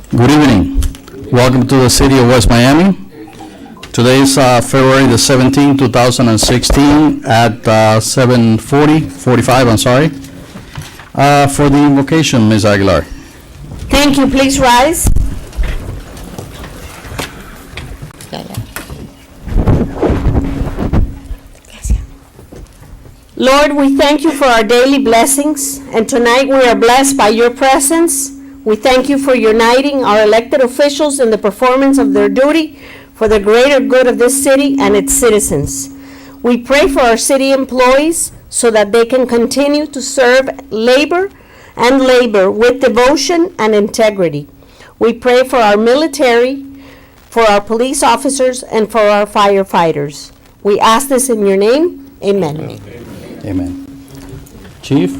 Good evening. Welcome to the city of West Miami. Today is February the 17th, 2016 at 7:45, I'm sorry. For the invocation, Ms. Aguilar. Thank you. Please rise. Lord, we thank you for our daily blessings, and tonight we are blessed by your presence. We thank you for uniting our elected officials in the performance of their duty for the greater good of this city and its citizens. We pray for our city employees so that they can continue to serve labor with devotion and integrity. We pray for our military, for our police officers, and for our firefighters. We ask this in your name. Amen. Amen. Chief,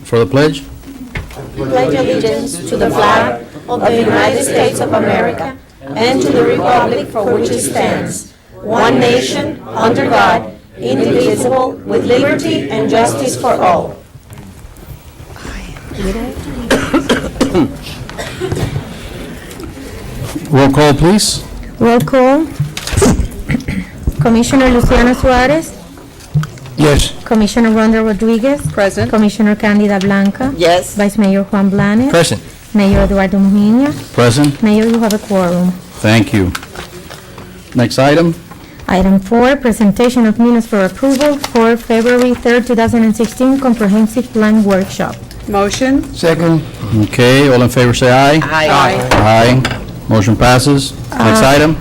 for the pledge. Pledge allegiance to the flag of the United States of America and to the republic for which it stands, one nation, under God, indivisible, with liberty and justice for all. Roll call, please. Roll call. Commissioner Luciano Suarez. Yes. Commissioner Rhonda Rodriguez. Present. Commissioner Candida Blanca. Yes. Vice Mayor Juan Blanes. Present. Mayor Eduardo Mujina. Present. Mayor, you have a quorum. Thank you. Next item. Item 4, presentation of minutes for approval for February 3rd, 2016 Comprehensive Plan Workshop. Motion. Second. Okay, all in favor say aye. Aye. Aye. Motion passes. Next item.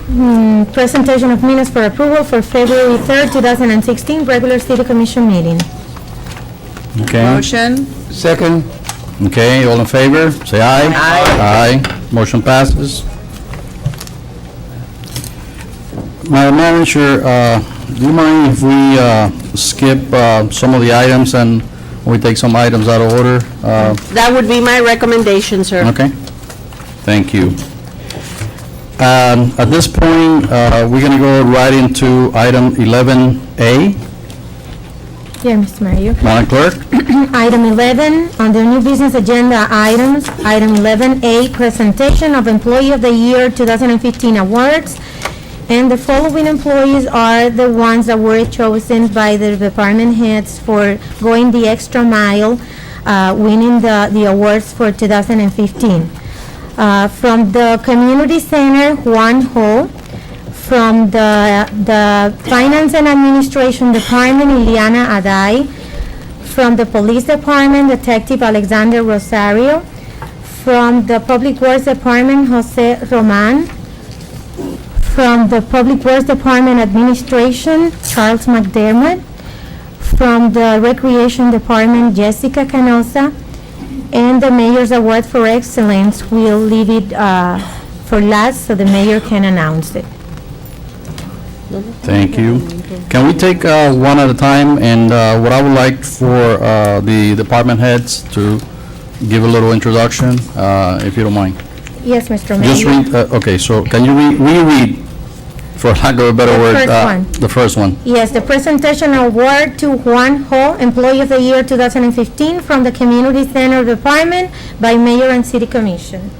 Presentation of minutes for approval for February 3rd, 2016 regular City Commission meeting. Okay. Motion. Second. Okay, all in favor, say aye. Aye. Aye. Motion passes. Madam Manager, do you mind if we skip some of the items and we take some items out of order? That would be my recommendation, sir. Okay. Thank you. At this point, we're going to go right into item 11A. Yeah, Mr. Mayor. Madam Clerk? Item 11, on the new business agenda items, item 11A, presentation of Employee of the Year 2015 awards. And the following employees are the ones that were chosen by the department heads for going the extra mile, winning the awards for 2015. From the Community Center, Juan Ho. From the Finance and Administration Department, Ileana Aday. From the Police Department, Detective Alexander Rosario. From the Public Works Department, Jose Roman. From the Public Works Department Administration, Charles McDermott. From the Recreation Department, Jessica Canosa. And the Mayor's Award for Excellence, we'll leave it for last so the Mayor can announce it. Thank you. Can we take one at a time? And what I would like for the department heads to give a little introduction, if you don't mind. Yes, Mr. Just Mayor. read, okay, so can you reread, for lack of a better The word? first one. The first one. Yes, the presentation award to Juan Ho, Employee of the Year 2015 from the Community Center Department by Mayor and City Commission.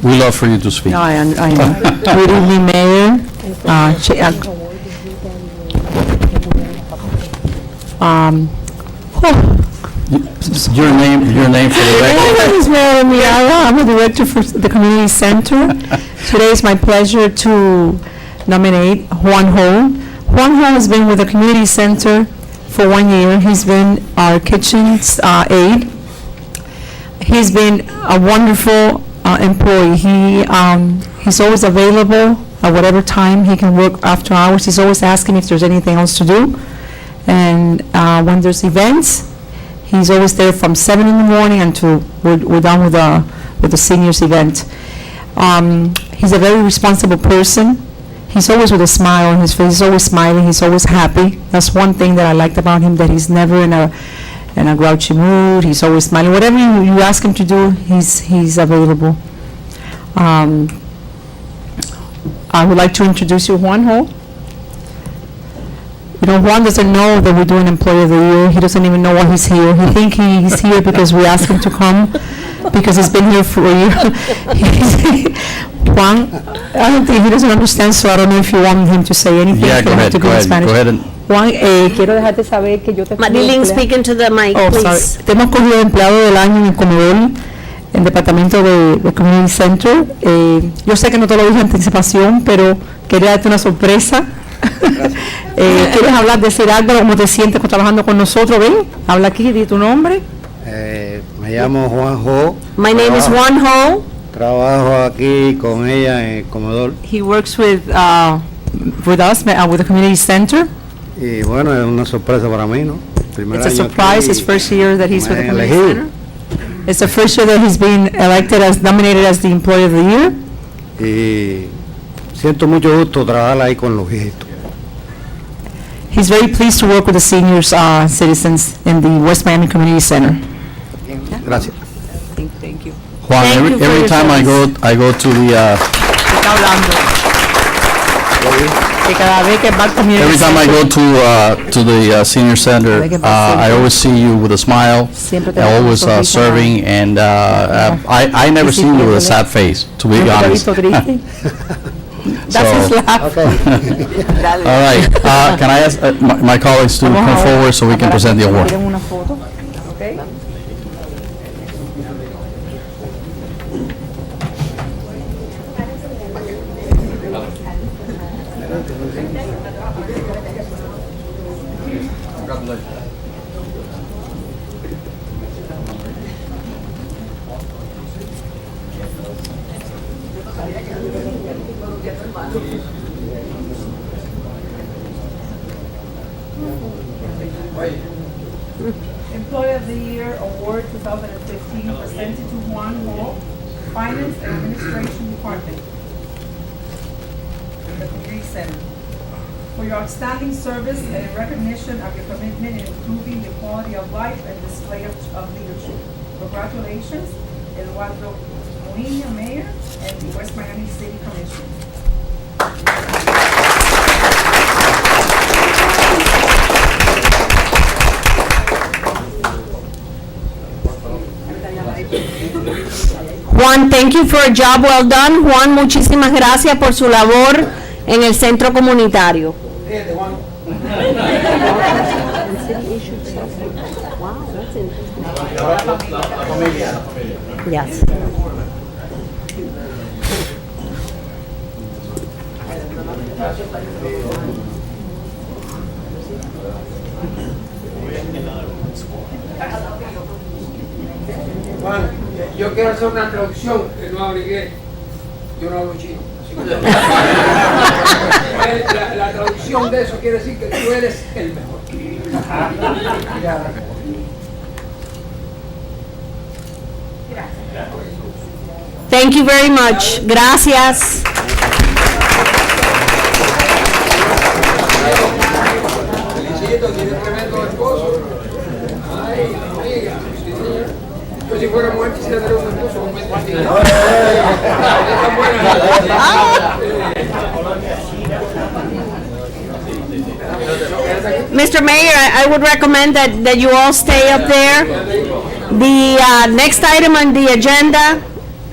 We love for you to speak. No, I know. Good evening, Mayor. Your name for the My record. name is Mary Mirala. I'm the director for the community center. Today is my pleasure to nominate Juan Ho. Juan Ho has been with the community center for 1 year. He's been our kitchen's aide. He's been a wonderful employee. He's always available at whatever time he can work after hours. He's always asking if there's anything else to do. And when there's events, he's always there from 7 in the morning until we're done with the seniors event. He's a very responsible person. He's always with a smile on his face. He's always smiling. He's always happy. That's one thing that I liked about him, that he's never in a grouchy mood. He's always smiling. Whatever you ask him to do, he's available. I would like to introduce you Juan Ho. Juan doesn't know that we're doing Employee of the Year. He doesn't even know why he's here. He thinks he's here because we asked him to come, because he's been here for a year. Juan, I don't think he doesn't understand, so I don't know if you want him to say anything. Yeah, If go you have ahead, to go in ahead, Spanish. go ahead and, Juan, quiero dejarte saber que yo te Marilyn, speak into the mic, Oh, sorry. please. Te hemos cogido empleado del año en el comedor, en departamento de Community Center. Yo sé que no te lo dije en anticipación, pero quería darte una sorpresa. ¿Quieres hablar, decir algo, cómo te sientes trabajando con nosotros? Ven, habla aquí, di tu nombre. Me llamo Juanjo. My name is Juan Ho. Trabajo aquí con ella en el comedor He works with us, with the Community Center. y bueno, es una sorpresa para mí, ¿no? Primer It's a año surprise, aquí his first year that he's me with the han Community elegido. Center. It's the first year that he's been elected as, nominated as the Employee of the Year. Y siento mucho gusto trabajar ahí con los viejitos. He's very pleased to work with the seniors citizens in the West Miami Community Center. Gracias. Thank you. Juan, Thank you every, for every your time I go to the, Está hablando. Que cada vez que va al Community every time I go Center, to the senior center, I always see you with a smile, Siempre te always veo con sonrisa. serving, and I never seen you with a sad face, to be ¿nunca te he honest. visto triste? That's his So- laugh. All right, can I ask my colleagues to Vamos come ahora forward so we can a present the award? quieren una foto. Okay. Employee of the Year Award 2015 presented to Juan Ho, Finance and Administration Department in the Community Center. For your outstanding service and in recognition of your commitment in improving the quality of life and display of leadership. Congratulations, Eduardo Moina, Mayor, and the West Miami City Commission. Juan, thank you for a job well done. Juan, muchísimas gracias por su labor en el centro comunitario. Yes. Juan, yo quiero hacer una traducción que no abrigué. Yo no hablo chino. así que- la traducción de eso quiere decir que tú eres el mejor. Thank you very much. Gracias. Felicito, tiene tremendo esposo. Ay, amiga, sí, señor. Yo si fuera mujer quisiera tener un esposo como este. Tan buena. Mr. Mayor, I would recommend that you all stay up there. The next item on the agenda,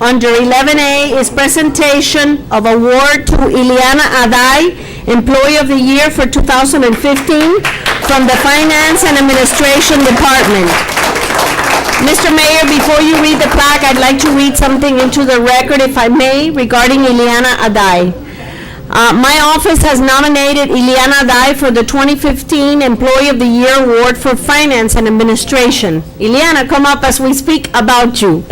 under 11A, is presentation of award to Ileana Aday, Employee of the Year for 2015, from the Finance and Administration Department. Mr. Mayor, before you read the plaque, I'd like to read something into the record, if I may, regarding Ileana Aday. My office has nominated Ileana Aday for the 2015 Employee of the Year Award for Finance and Administration. Ileana, come up as we speak about you.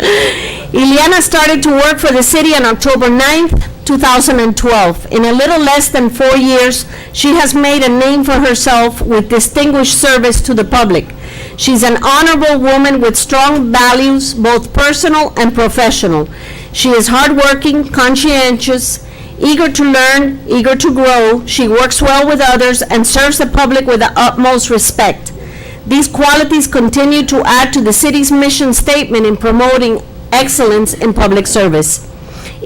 Ileana started to work for the city on October 9th, 2012. In a little less than 4 years, she has made a name for herself with distinguished service to the public. She's an honorable woman with strong values, both personal and professional. She is hardworking, conscientious, eager to learn, eager to grow. She works well with others and serves the public with the utmost respect. These qualities continue to add to the city's mission statement in promoting excellence in public service.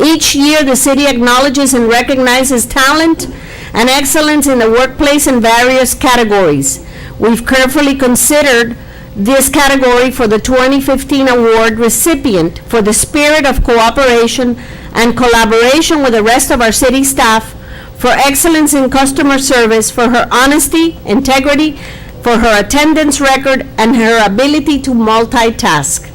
Each year, the city acknowledges and recognizes talent and excellence in the workplace in various categories. We've carefully considered this category for the 2015 award recipient for the spirit of cooperation and collaboration with the rest of our city staff, for excellence in customer service, for her honesty, integrity, for her attendance record, and her ability to multitask.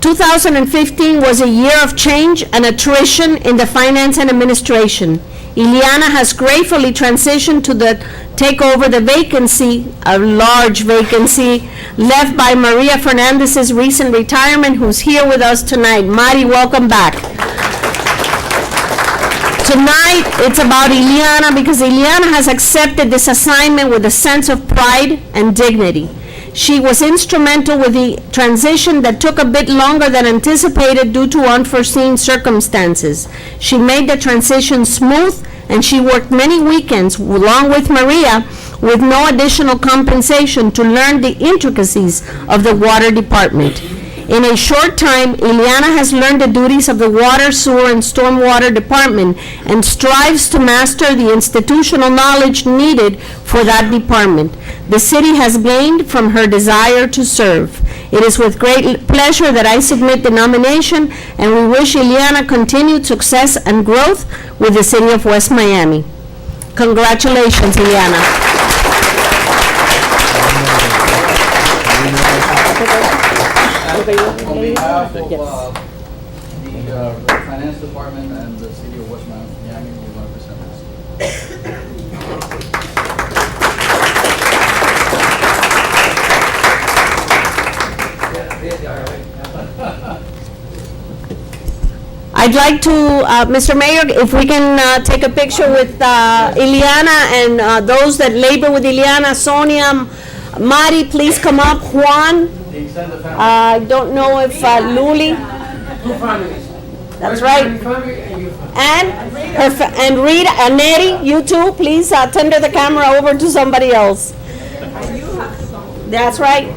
2015 was a year of change and attrition in the finance and administration. Ileana has gratefully transitioned to take over the vacancy, a large vacancy, left by Maria Fernandez's recent retirement, who's here with us tonight. Mari, welcome back. Tonight, it's about Ileana because Ileana has accepted this assignment with a sense of pride and dignity. She was instrumental with the transition that took a bit longer than anticipated due to unforeseen circumstances. She made the transition smooth, and she worked many weekends along with Maria with no additional compensation to learn the intricacies of the water department. In a short time, Ileana has learned the duties of the water, sewer, and stormwater department and strives to master the institutional knowledge needed for that department. The city has gained from her desire to serve. It is with great pleasure that I submit the nomination, and we wish Ileana continued success and growth with the city of West Miami. Congratulations, Ileana. On behalf of the finance department and the city of West Miami, we want to present this. I'd like to, Mr. Mayor, if we can take a picture with Ileana and those that labor with Ileana, Sonia, Mari, please come up. Juan, I don't know if Luli. That's right. And Rita and Neri, you too, please tender the camera over to somebody else. That's right.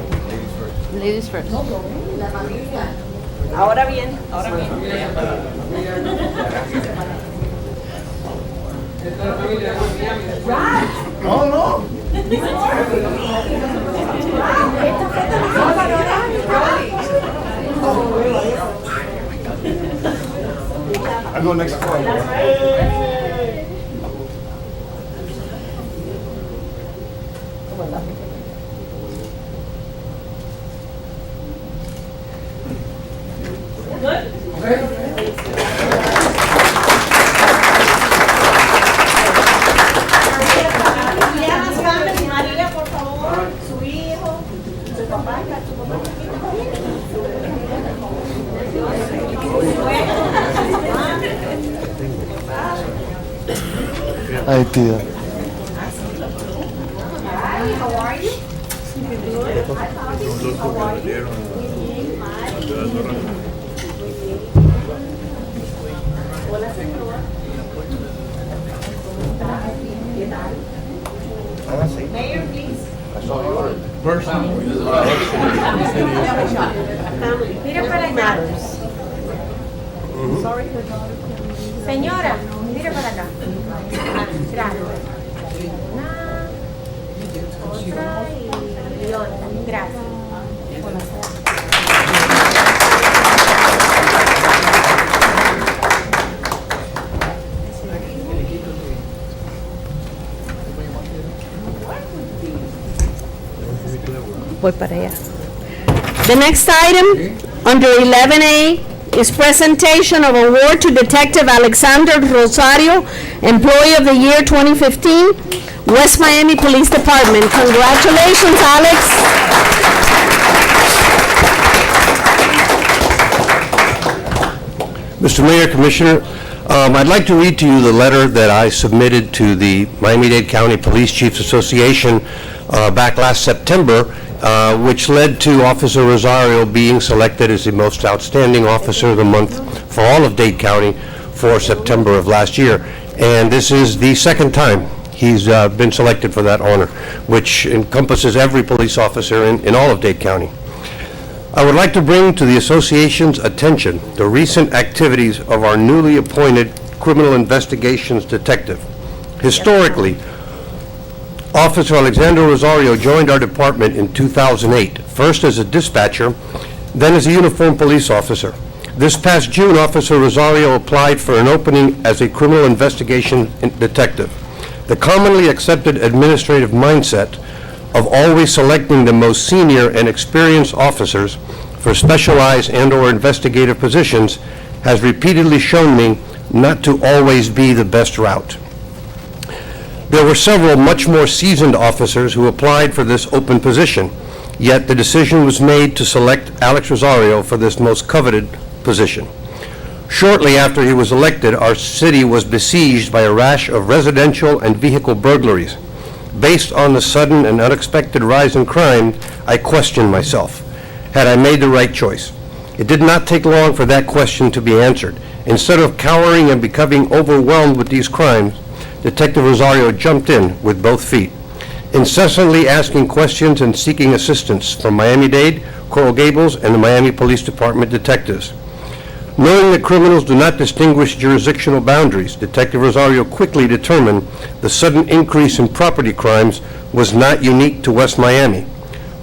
Ladies first. Ahora bien, ahora bien. I go next door. Ay, tía. Señora, mire para acá. Gracias. Una, otra y otra. Gracias. Voy para allá. The next item, under 11A, is presentation of award to Detective Alexander Rosario, Employee of the Year 2015, West Miami Police Department. Congratulations, Alex. Mr. Mayor, Commissioner, I'd like to read to you the letter that I submitted to the Miami-Dade County Police Chiefs Association back last September, which led to Officer Rosario being selected as the most outstanding officer of the month for all of Dade County for September of last year. And this is the second time he's been selected for that honor, which encompasses every police officer in all of Dade County. I would like to bring to the association's attention the recent activities of our newly appointed criminal investigations detective. Historically, Officer Alexander Rosario joined our department in 2008, first as a dispatcher, then as a uniformed police officer. This past June, Officer Rosario applied for an opening as a criminal investigation detective. The commonly accepted administrative mindset of always selecting the most senior and experienced officers for specialized and/or investigative positions has repeatedly shown me not to always be the best route. There were several much more seasoned officers who applied for this open position, yet the decision was made to select Alex Rosario for this most coveted position. Shortly after he was elected, our city was besieged by a rash of residential and vehicle burglaries. Based on the sudden and unexpected rise in crime, I questioned myself. Had I made the right choice? It did not take long for that question to be answered. Instead of cowering and becoming overwhelmed with these crimes, Detective Rosario jumped in with both feet, incessantly asking questions and seeking assistance from Miami-Dade, Coral Gables, and the Miami Police Department detectives. Knowing that criminals do not distinguish jurisdictional boundaries, Detective Rosario quickly determined the sudden increase in property crimes was not unique to West Miami,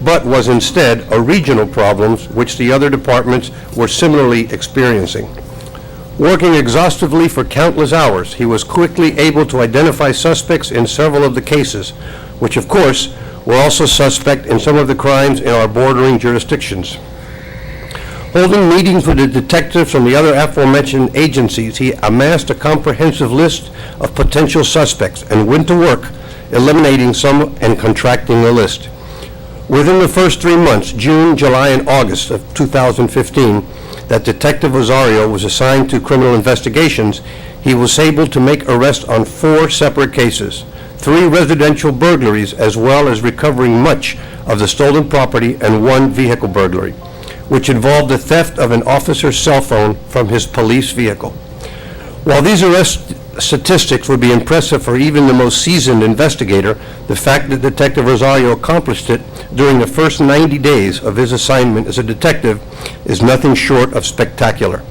but was instead a regional problem which the other departments were similarly experiencing. Working exhaustively for countless hours, he was quickly able to identify suspects in several of the cases, which of course were also suspect in some of the crimes in our bordering jurisdictions. Holding meetings with the detectives from the other aforementioned agencies, he amassed a comprehensive list of potential suspects and went to work eliminating some and contracting the list. Within the first 3 months, June, July, and August of 2015, that Detective Rosario was assigned to criminal investigations, he was able to make arrests on 4 separate cases, 3 residential burglaries, as well as recovering much of the stolen property and 1 vehicle burglary, which involved the theft of an officer's cell phone from his police vehicle. While these arrest statistics would be impressive for even the most seasoned investigator, the fact that Detective Rosario accomplished it during the first 90 days of his assignment as a detective is nothing short of spectacular.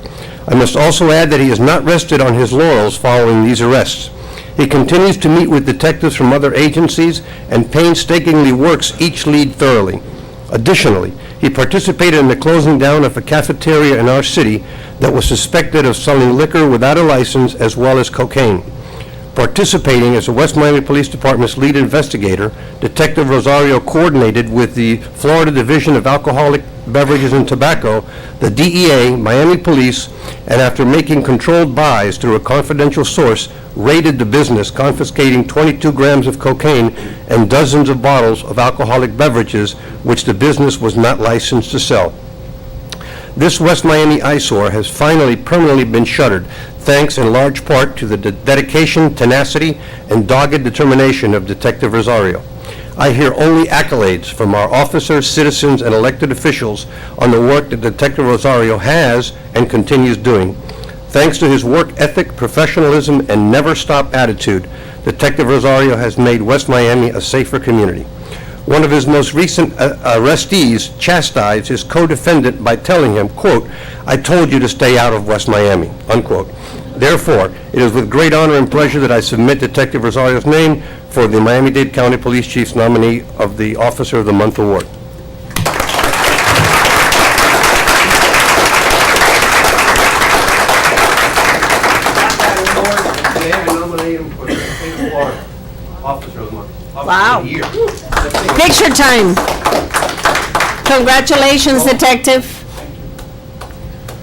I must also add that he has not rested on his laurels following these arrests. He continues to meet with detectives from other agencies and painstakingly works each lead thoroughly. Additionally, he participated in the closing down of a cafeteria in our city that was suspected of selling liquor without a license as well as cocaine. Participating as the West Miami Police Department's lead investigator, Detective Rosario coordinated with the Florida Division of Alcoholic Beverages and Tobacco, the DEA, Miami Police, and after making controlled buys through a confidential source, raided the business, confiscating 22 grams of cocaine and dozens of bottles of alcoholic beverages, which the business was not licensed to sell. This West Miami eyesore has finally permanently been shuttered, thanks in large part to the dedication, tenacity, and dogged determination of Detective Rosario. I hear only accolades from our officers, citizens, and elected officials on the work that Detective Rosario has and continues doing. Thanks to his work ethic, professionalism, and never-stop attitude, Detective Rosario has made West Miami a safer community. One of his most recent arrestees chastised his co-defendant by telling him, quote, "I told you to stay out of West Miami," unquote. Therefore, it is with great honor and pleasure that I submit Detective Rosario's name for the Miami-Dade County Police Chief's nominee of the Officer of the Month Award. Officer of the Month. Wow. Of the Year. Picture time. Congratulations, Detective.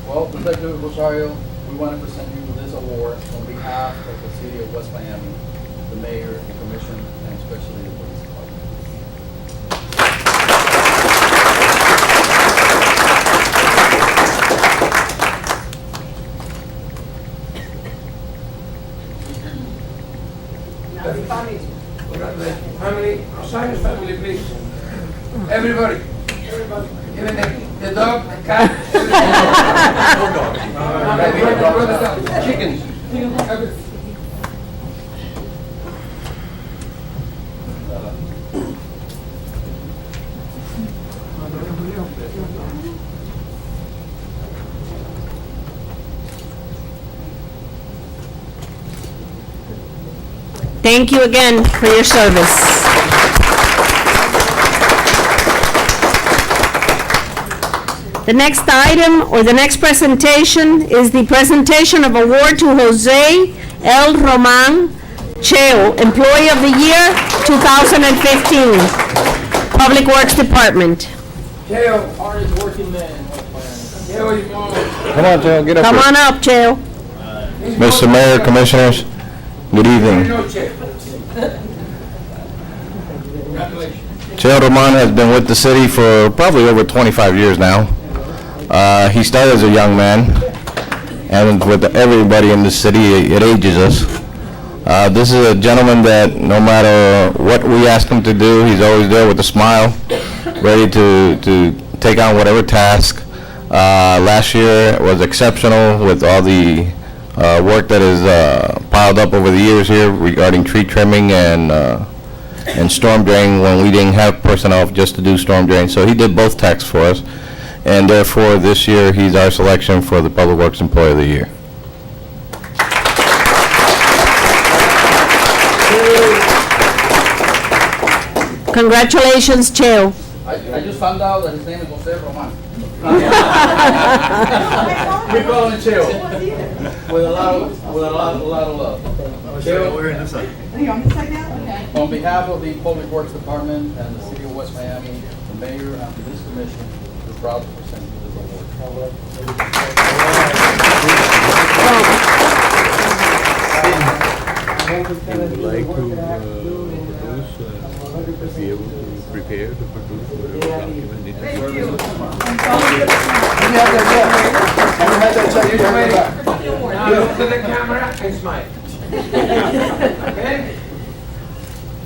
Well, Detective Rosario, we want to present you with this award on behalf of the city of West Miami, the mayor, the commission, and especially the police department. Family, Rosario's family, please. Everybody. Even the dog, the cat. Chickens. Everything. Thank you again for your service. The next item, or the next presentation, is the presentation of award to Jose L. Roman Cheo, Employee of the Year 2015, Public Works Department. Teo, Hardest working man. Teo, you want? Come on, Joe, get Come on up, Cheo. Mr. Mayor, Commissioners, good evening. No, Teo. Congratulations. Cheo Roman has been with the city for probably over 25 years now. He started as a young man, and with everybody in the city, it ages us. This is a gentleman that no matter what we ask him to do, he's always there with a smile, ready to take on whatever task. Last year was exceptional with all the work that is piled up over the years here regarding tree trimming and storm drain when we didn't have personnel just to do storm drain. So he did both tasks for us, and therefore this year he's our selection for the Public Works Employee of the Year. Congratulations, Cheo. I just found out that his name is Jose Roman. We call him Cheo. With a lot of love. Cheo, on behalf of the Public Works Department and the City of West Miami, the Mayor and this Commission, we're proud to present you this award. We would like to be able to prepare to produce whatever document needs to be. Now look to the camera and smile. Okay?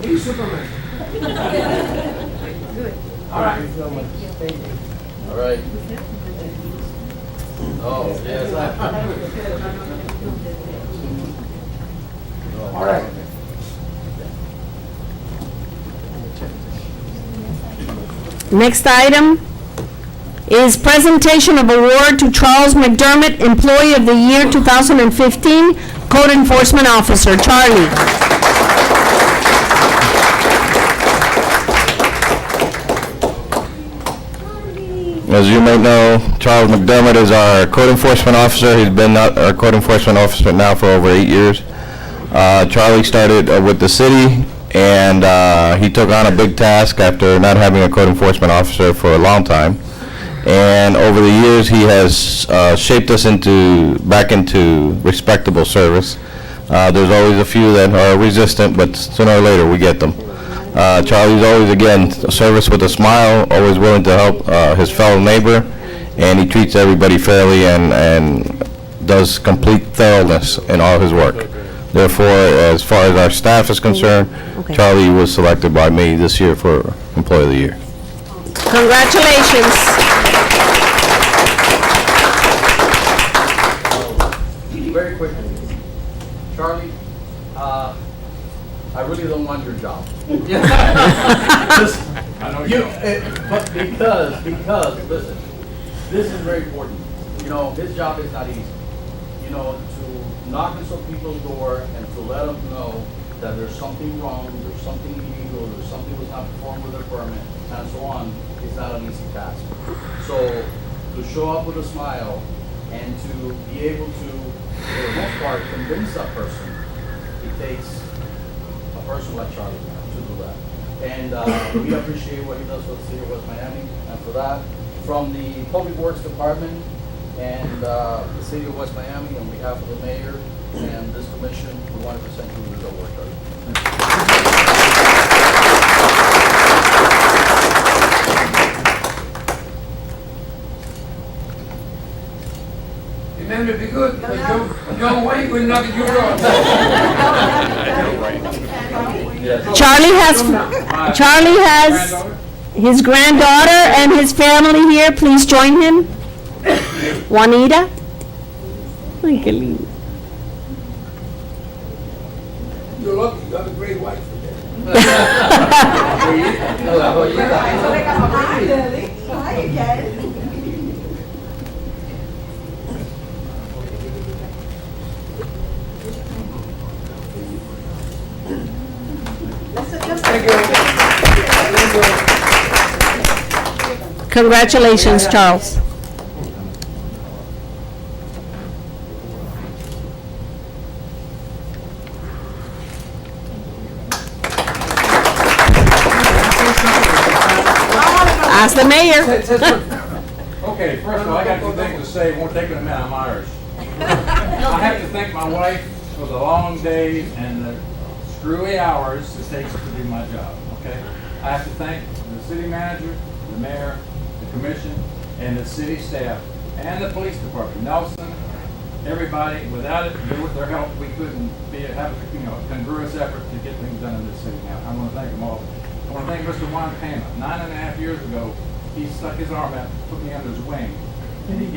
Be Superman. All right. All right. Oh, yes. All right. Next item is presentation of award to Charles McDermott, Employee of the Year 2015, Code Enforcement Officer. Charlie. As you may know, Charles McDermott is our code enforcement officer. He's been our code enforcement officer now for over 8 years. Charlie started with the city, and he took on a big task after not having a code enforcement officer for a long time. And over the years, he has shaped us back into respectable service. There's always a few that are resistant, but sooner or later we get them. Charlie's always, again, service with a smile, always willing to help his fellow neighbor, and he treats everybody fairly and does complete thoroughness in all his work. Therefore, as far as our staff is concerned, Charlie was selected by me this year for Employee of the Year. Congratulations. Very quickly, Charlie, I really don't want your job. But because, listen, this is very important. You know, his job is not easy. You know, to knock on some people's door and to let them know that there's something wrong, there's something illegal, there's something was not performed with their permit, and so on, is not an easy task. So, to show up with a smile and to be able to, for the most part, convince that person, it takes a person like Charlie to do that. And we appreciate what he does for the City of West Miami, and for that, from the Public Works Department and the City of West Miami, on behalf of the Mayor and this Commission, we want to present you with this award, Charlie. Remember, be good, because John Wayne will knock you off. Charlie has his granddaughter and his family here. Please join him. Juanita. Ay, qué lindo. You're lucky, you have a great wife. Congratulations, Charles. Ask the mayor. Okay, first of all, I got two things to say, it won't take a minute, I'm Irish. I have to thank my wife for the long days and the screwy hours it takes to do my job, okay? I have to thank the city manager, the mayor, the commission, and the city staff, and the police department, Nelson, everybody. Without it, with their help, we couldn't have a congruous effort to get things done in this city now. I want to thank them all. I want to thank Mr. Juan Pena. 9.5 years ago, he stuck his arm out, put me under his wing, and he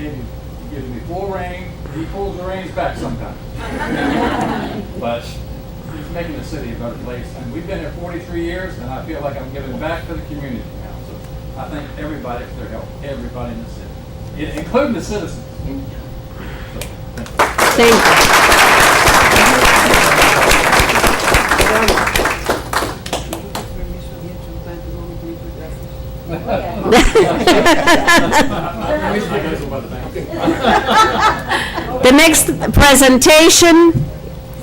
gives me full rein. He pulls the reins back sometimes. But he's making the city a better place. And we've been here 43 years, and I feel like I'm giving back to the community now. So I thank everybody for their help, everybody in the city, including the citizens. Thank you. The next presentation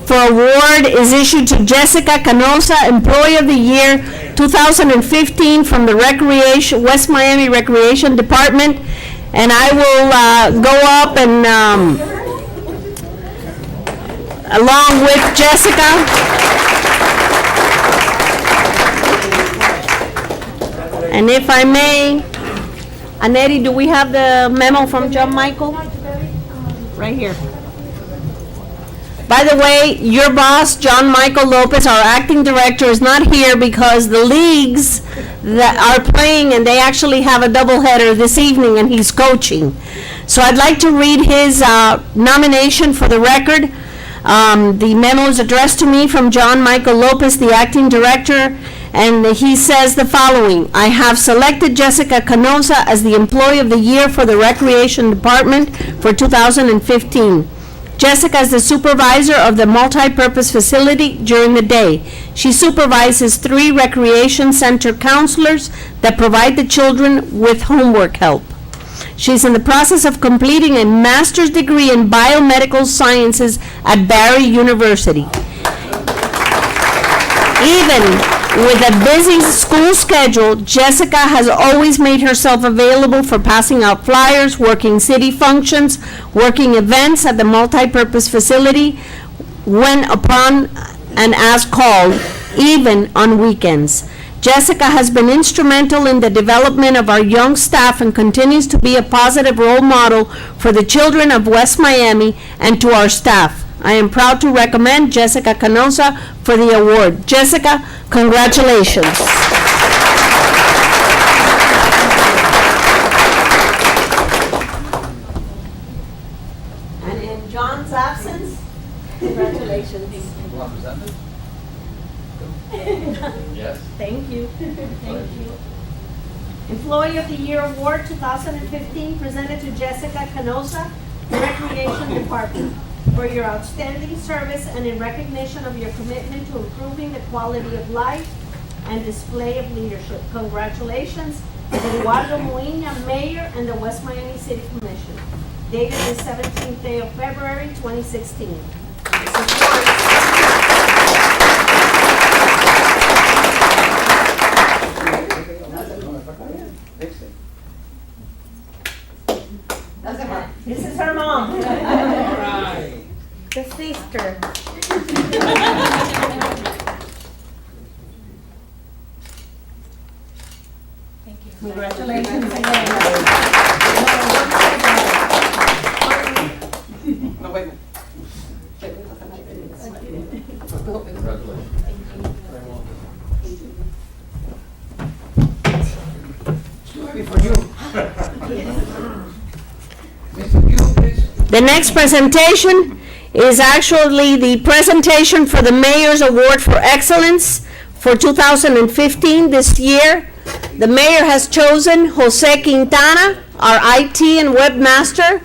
for award is issued to Jessica Canosa, Employee of the Year 2015 from the West Miami Recreation Department. And I will go up and, along with Jessica. And if I may, Annette, do we have the memo from John Michael? Right here. By the way, your boss, John Michael Lopez, our acting director, is not here because the leagues that are playing, and they actually have a doubleheader this evening, and he's coaching. So I'd like to read his nomination for the record. The memo is addressed to me from John Michael Lopez, the acting director, and he says the following: I have selected Jessica Canosa as the Employee of the Year for the Recreation Department for 2015. Jessica is the supervisor of the multi-purpose facility during the day. She supervises 3 recreation center counselors that provide the children with homework help. She's in the process of completing a master's degree in biomedical sciences at Barry University. Even with a busy school schedule, Jessica has always made herself available for passing out flyers, working city functions, working events at the multi-purpose facility when upon and as called, even on weekends. Jessica has been instrumental in the development of our young staff and continues to be a positive role model for the children of West Miami and to our staff. I am proud to recommend Jessica Canosa for the award. Jessica, congratulations. And in John's absence, congratulations. Yes. Thank you. Thank you. Employee of the Year Award 2015 presented to Jessica Canosa, Recreation Department, for your outstanding service and in recognition of your commitment to improving the quality of life and display of leadership. Congratulations, Eduardo Moina, Mayor, and the West Miami City Commission. Dated the 17th day of February, 2016. This is her mom. The sister. Thank you. Congratulations again. No, wait. The next presentation is actually the presentation for the Mayor's Award for Excellence for 2015 this year. The mayor has chosen Jose Quintana, our IT and webmaster.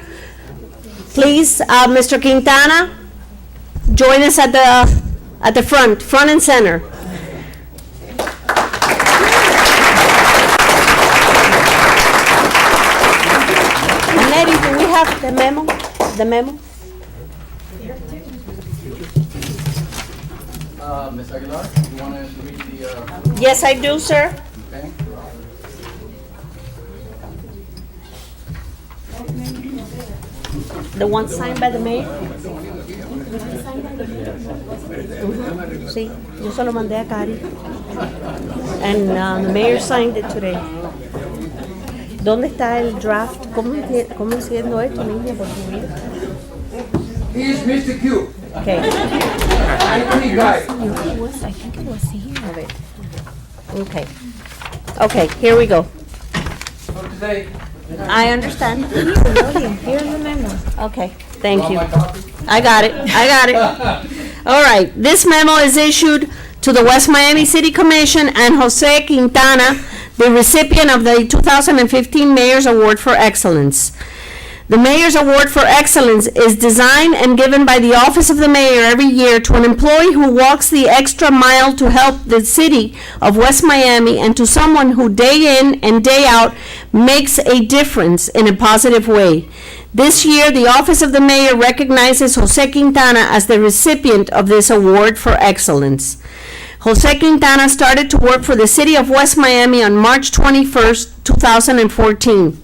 Please, Mr. Quintana, join us at the front and center. The memo? The memo? Ms. Aguilar, you want to read the, Yes, I do, sir. okay? The one signed by the mayor? Sí, yo se lo mandé a Cari. And the mayor signed it today. ¿Dónde está el draft? ¿Cómo haciendo esto, niña? Por favor. He is Mr. Q. Okay. Anthony Guy. I think it was here. A ver. Okay. Okay, here we go. So today, I understand. Here's the memo. Okay, thank you. Want my copy? I got it. All right, this memo is issued to the West Miami City Commission and Jose Quintana, the recipient of the 2015 Mayor's Award for Excellence. The Mayor's Award for Excellence is designed and given by the Office of the Mayor every year to an employee who walks the extra mile to help the city of West Miami and to someone who day in and day out makes a difference in a positive way. This year, the Office of the Mayor recognizes Jose Quintana as the recipient of this award for excellence. Jose Quintana started to work for the city of West Miami on March 21st, 2014.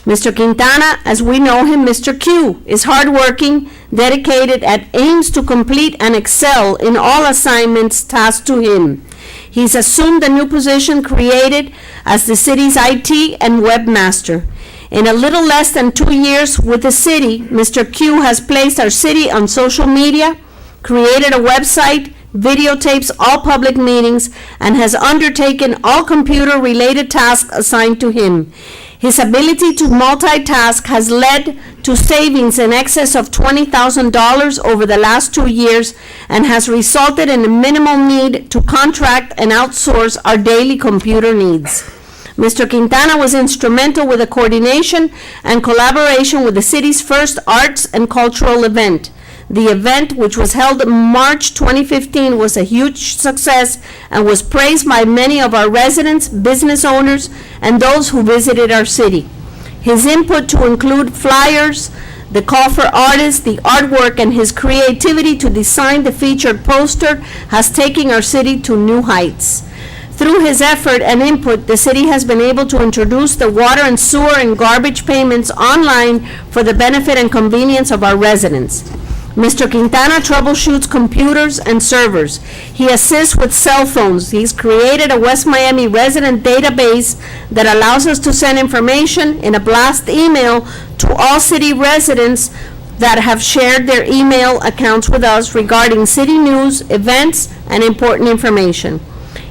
Mr. Quintana, as we know him, Mr. Q, is hardworking, dedicated, and aims to complete and excel in all assignments tasked to him. He's assumed the new position created as the city's IT and webmaster. In a little less than 2 years with the city, Mr. Q has placed our city on social media, created a website, videotapes all public meetings, and has undertaken all computer-related tasks assigned to him. His ability to multitask has led to savings in excess of $20,000 over the last 2 years and has resulted in a minimal need to contract and outsource our daily computer needs. Mr. Quintana was instrumental with the coordination and collaboration with the city's first arts and cultural event. The event, which was held in March 2015, was a huge success and was praised by many of our residents, business owners, and those who visited our city. His input to include flyers, the call for artists, the artwork, and his creativity to design the featured poster has taken our city to new heights. Through his effort and input, the city has been able to introduce the water and sewer and garbage payments online for the benefit and convenience of our residents. Mr. Quintana troubleshoots computers and servers. He assists with cell phones. He's created a West Miami resident database that allows us to send information in a blast email to all city residents that have shared their email accounts with us regarding city news, events, and important information.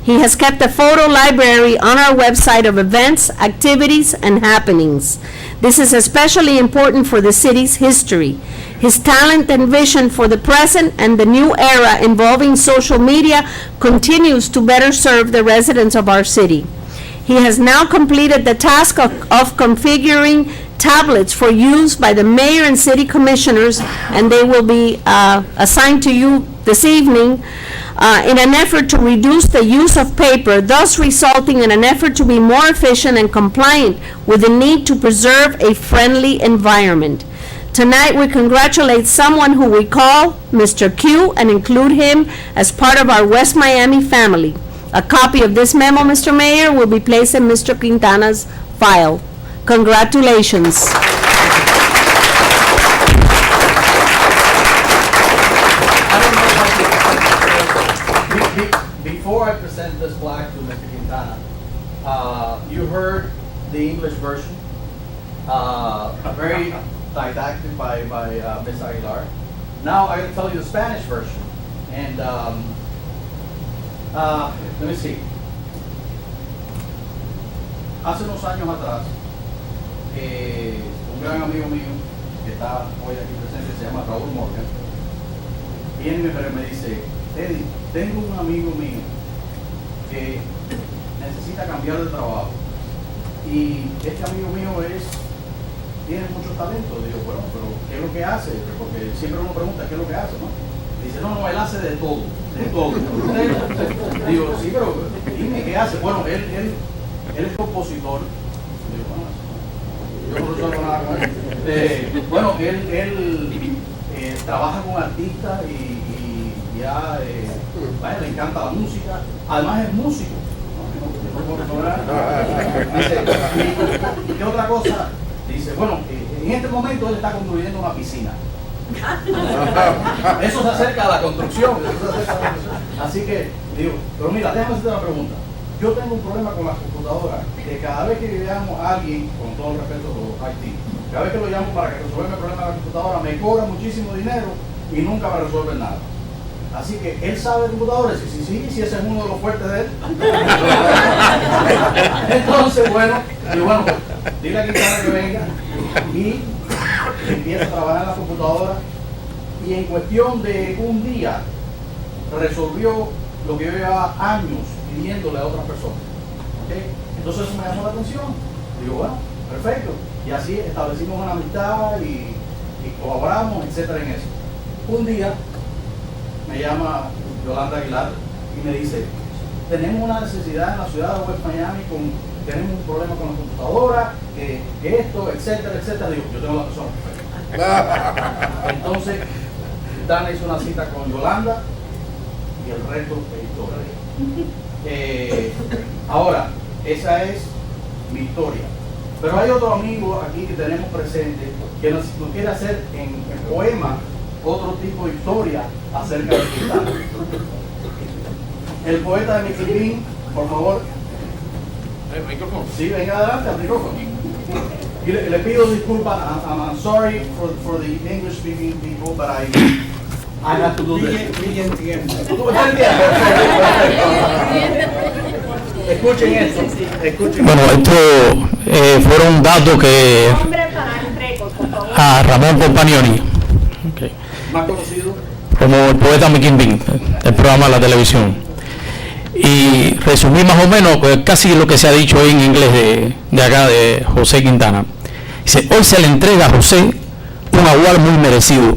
He has kept a photo library on our website of events, activities, and happenings. This is especially important for the city's history. His talent and vision for the present and the new era involving social media continues to better serve the residents of our city. He has now completed the task of configuring tablets for use by the mayor and city commissioners, and they will be assigned to you this evening in an effort to reduce the use of paper, thus resulting in an effort to be more efficient and compliant with the need to preserve a friendly environment. Tonight, we congratulate someone who we call Mr. Q and include him as part of our West Miami family. A copy of this memo, Mr. Mayor, will be placed in Mr. Quintana's file. Congratulations. Before I present this plaque to Mr. Quintana, you heard the English version, very didactic by Ms. Aguilar. Now I'm going to tell you the Spanish version. And let me see. Hace unos años atrás, un gran amigo mío, que está hoy aquí presente, se llama Raúl Morgan, viene y me dice, Eddie, tengo un amigo mío que necesita cambiar de trabajo. Y este amigo mío tiene mucho talento. Digo, bueno, pero ¿qué es lo que hace? Porque siempre uno pregunta, ¿qué es lo que hace, no? Dice, no, él hace de todo, de todo. Digo, sí, pero dime, ¿qué hace? Bueno, él es compositor. Digo, bueno, Yo no resuelvo nada con él. Bueno, él trabaja con artistas y ya, vaya, le encanta la música. Además es músico. Dice, ¿y qué otra cosa? Dice, bueno, en este momento él está construyendo una piscina. Eso se acerca a la construcción. Así que, digo, pero mira, déjame hacerte una pregunta. Yo tengo un problema con las computadoras, que cada vez que yo llamo a alguien, con todo el respeto a los IT, cada vez que lo llamo para que resuelva el problema de la computadora, me cobra muchísimo dinero y nunca me resuelve nada. Así que él sabe de computadores, sí, si ese es uno de los fuertes de él. Entonces, bueno, dile a Quintana que venga y empieza a trabajar en la computadora y en cuestión de un día resolvió lo que yo llevaba años pidiéndole a otras personas. ¿Okay? Entonces eso me llamó la atención. Digo, bueno, perfecto. Y así establecimos una amistad y colaboramos, etcétera, en eso. Un día me llama Yolanda Aguilar y me dice, tenemos una necesidad en la ciudad de West Miami, tenemos un problema con la computadora, que esto, etcétera, etcétera. Digo, yo tengo la persona perfecta. Entonces, Dana hizo una cita con Yolanda y el resto es historia. Ahora, esa es mi historia. Pero hay otro amigo aquí que tenemos presente que nos quiere hacer en poema otro tipo de historia acerca de Quintana. El poeta de Miquilín, por favor. ¿El micrófono? Sí, venga adelante al micrófono. Y le pido disculpas. I'm sorry for the English speaking people, but I have to do this. Escuchen esto. Bueno, esto fueron datos que a Ramón Compagnoni, Más conocido. como el poeta Miquimbín, el programa de la televisión. Y resumí más o menos casi lo que se ha dicho en inglés de acá de José Quintana. Dice, hoy se le entrega a José un award muy merecido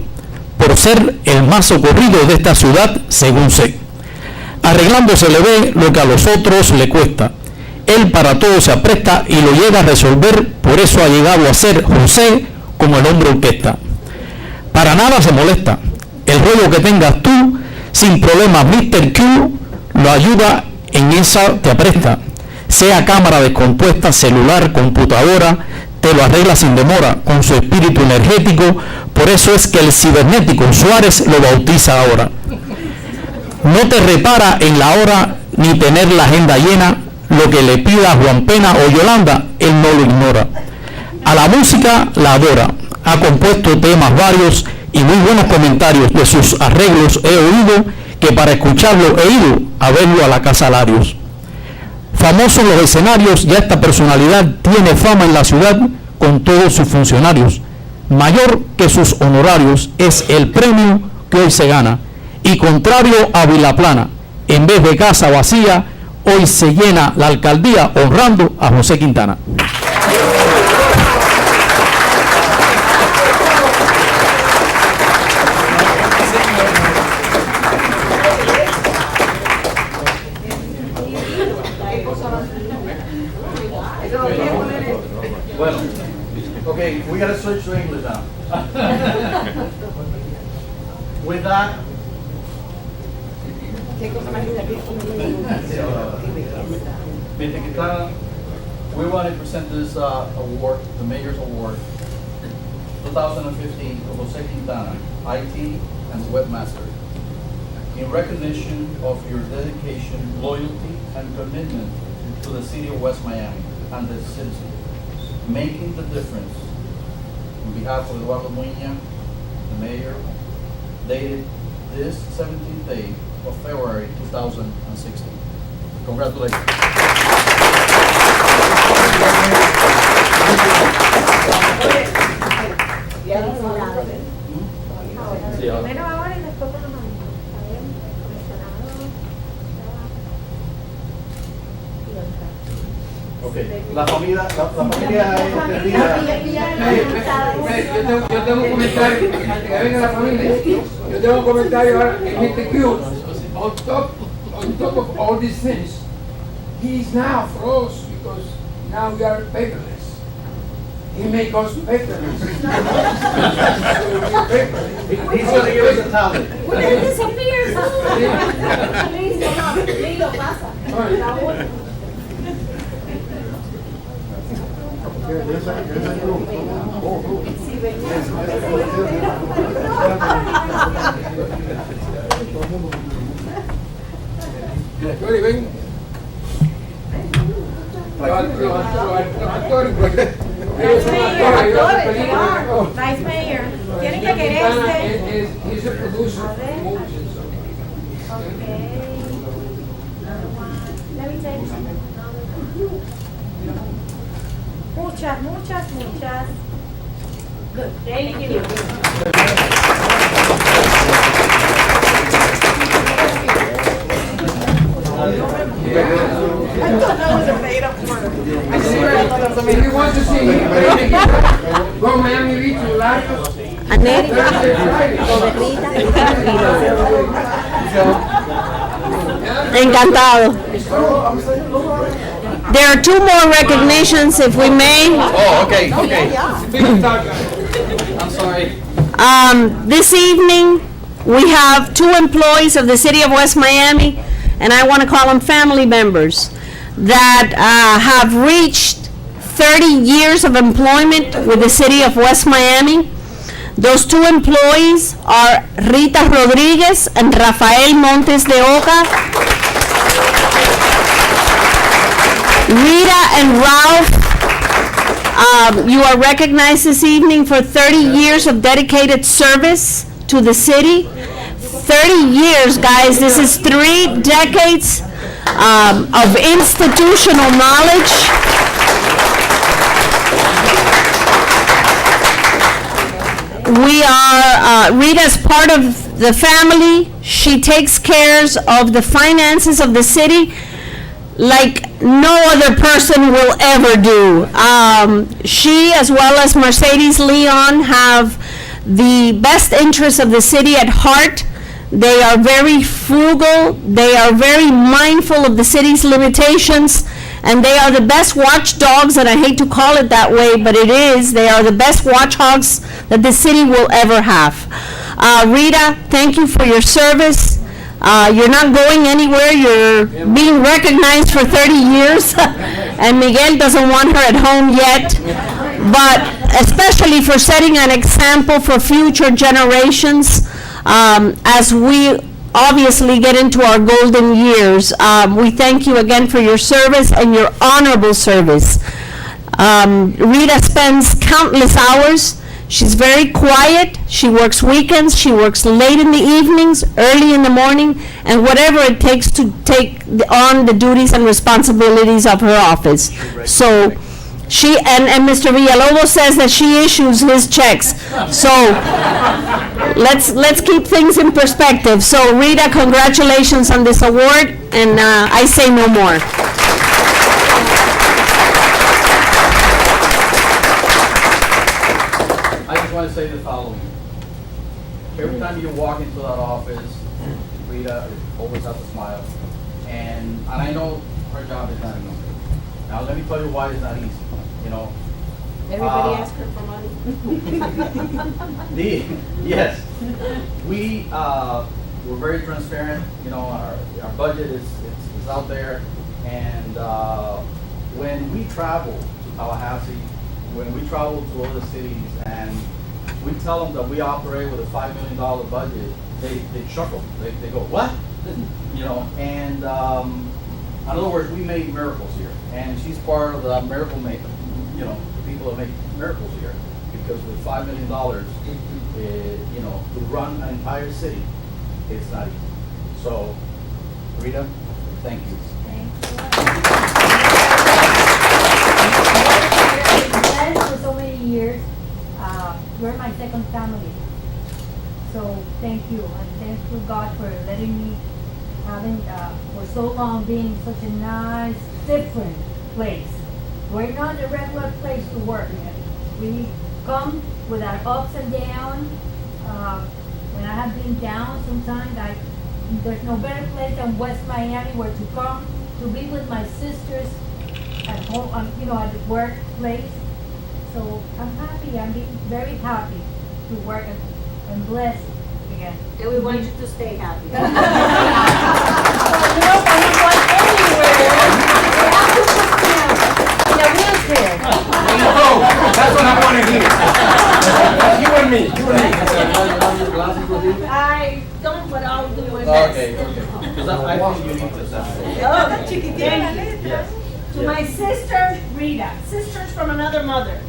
por ser el más socorrido de esta ciudad, según sé. Arreglándose le ve lo que a los otros le cuesta. Él para todo se apresta y lo llega a resolver, por eso ha llegado a ser José como el hombre orquesta. Para nada se molesta. El rollo que tengas tú, sin problema, Mr. Q lo ayuda en esa, te apresta. Sea cámara descompuesta, celular, computadora, te lo arregla sin demora, con su espíritu energético. Por eso es que el cibernético Suárez lo bautiza ahora. No te repara en la hora ni tener la agenda llena, lo que le pida Juan Pena o Yolanda, él no lo ignora. A la música la adora, ha compuesto temas varios y muy buenos comentarios de sus arreglos he oído, que para escucharlo he ido a verlo a la Casa Larios. Famoso en los escenarios, ya esta personalidad tiene fama en la ciudad con todos sus funcionarios. Mayor que sus honorarios es el premio que hoy se gana. Y contrario a Vilaplana, en vez de casa vacía, hoy se llena la alcaldía honrando a José Quintana. Bueno, okay, we gotta switch to English now. With that, Mr. Quintana, we want to present this award, the Mayor's Award 2015 to Jose Quintana, IT and Webmaster, in recognition of your dedication, loyalty, and commitment to the city of West Miami and the citizens, making the difference. On behalf of Eduardo Muña, the mayor, dated this 17th day of February 2016. Congratulations. Sí, ahora. Primero ahora y después con los amigos. Está bien, comisionado. Okay. La familia es entendida. Yo tengo un comentario, antes que venga la familia, yo tengo un comentario ahora que Mr. Q, on top of all these things, he is now for us, because now we are paperless. He may go to paper. He's gonna give us a tablet. Will it disappear? Please, no, please, lo pasa. Tony, ven. Vice Mayor, tienen que quererse. He's a producer of movies. Okay. Let me take some. Muchas. Good. Thank you. If you want to see him, go Miami Beach and Lagos. Encantado. There are two more recognitions, if we may. Oh, okay. I'm sorry. This evening, we have two employees of the city of West Miami, and I want to call them family members, that have reached 30 years of employment with the city of West Miami. Those two employees are Rita Rodriguez and Rafael Montes de Oca. Rita and Ralph, you are recognized this evening for 30 years of dedicated service to the city. 30 years, guys, this is 3 decades of institutional knowledge. We are, Rita's part of the family. She takes care of the finances of the city like no other person will ever do. She, as well as Mercedes Leon, have the best interests of the city at heart. They are very frugal, they are very mindful of the city's limitations, and they are the best watchdogs, and I hate to call it that way, but it is. They are the best watchdogs that the city will ever have. Rita, thank you for your service. You're not going anywhere. You're being recognized for 30 years. And Miguel doesn't want her at home yet. But especially for setting an example for future generations as we obviously get into our golden years. We thank you again for your service and your honorable service. Rita spends countless hours. She's very quiet. She works weekends. She works late in the evenings, early in the morning, and whatever it takes to take on the duties and responsibilities of her office. So she, and Mr. Villalobos says that she issues his checks. So let's keep things in perspective. So Rita, congratulations on this award, and I say no more. I just want to say the following. Every time you walk into that office, Rita always has a smile. And I know her job is not easy. Now, let me tell you why it's not easy, you know. Everybody asks her for money. Yes. We're very transparent, you know, our budget is out there. And when we travel to Tallahassee, when we travel to other cities and we tell them that we operate with a $5 million budget, they chuckle. They go, what? You know, and in other words, we make miracles here. And she's part of the miracle maker, you know, the people that make miracles here. Because with $5 million, you know, to run an entire city, it's not easy. So, Rita, thank you. For so many years, you're my second family. So thank you, and thank you God for letting me having for so long being such a nice, different place. We're not a regular place to work. We come with our ups and downs. When I have been down, sometimes there's no better place than West Miami where to come to be with my sisters at home, you know, at the workplace. So So I'm happy, I'm being very happy to work and blessed again. And we want you to stay happy. That's what I want to hear. You and me, you and me. I don't, but I'll do my best. Okay, okay. Because I think you need to stop. Yes. To my sister Rita, sisters from another mother.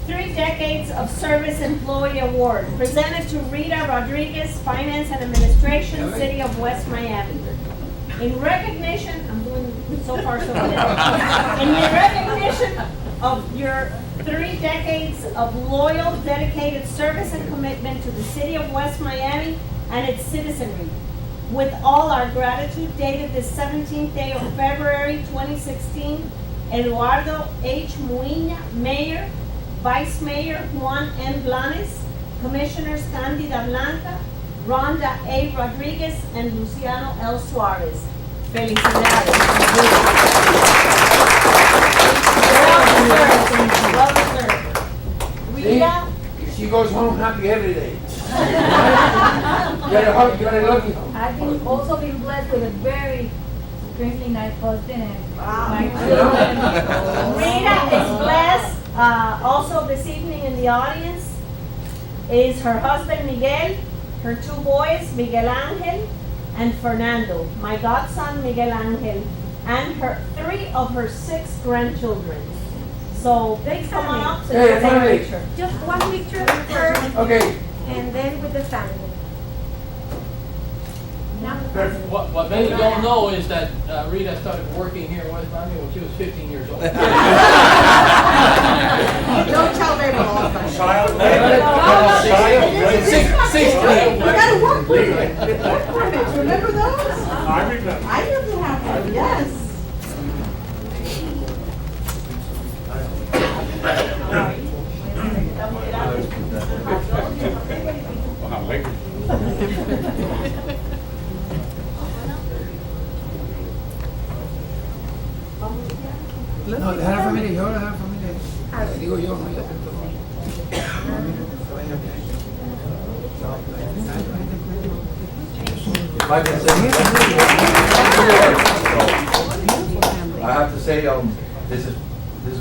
3 decades of service employee award presented to Rita Rodriguez, Finance and Administration, City of West Miami. In recognition, I'm doing so far so good. In recognition of your 3 decades of loyal, dedicated service and commitment to the City of West Miami and its citizenry. With all our gratitude, dated the 17th day of February 2016, Eduardo H. Muiña, Mayor, Vice Mayor Juan N. Blanes, Commissioners Candida Blanca, Rhonda A. Rodriguez, and Luciano L. Suarez. Felicidades. Well deserved. Rita, She goes home happy every day. You're a lucky. I've also been blessed with a very extremely nice husband and my children. Rita is blessed. Also this evening in the audience is her husband Miguel, her 2 boys, Miguel Angel and Fernando, my godson Miguel Angel, and 3 of her 6 grandchildren. So please come on up so you Hey, can take a family. picture. Just one picture first Okay. and then with the family. What many don't know is that Rita started working here in West Miami when she was 15 years old. Don't tell them all. Child We gotta work with it. Work permits, remember those? I remember. I used to have them, yes. No, dejar familia, yo dejar familia. Digo yo, no, yo. I have to say, this is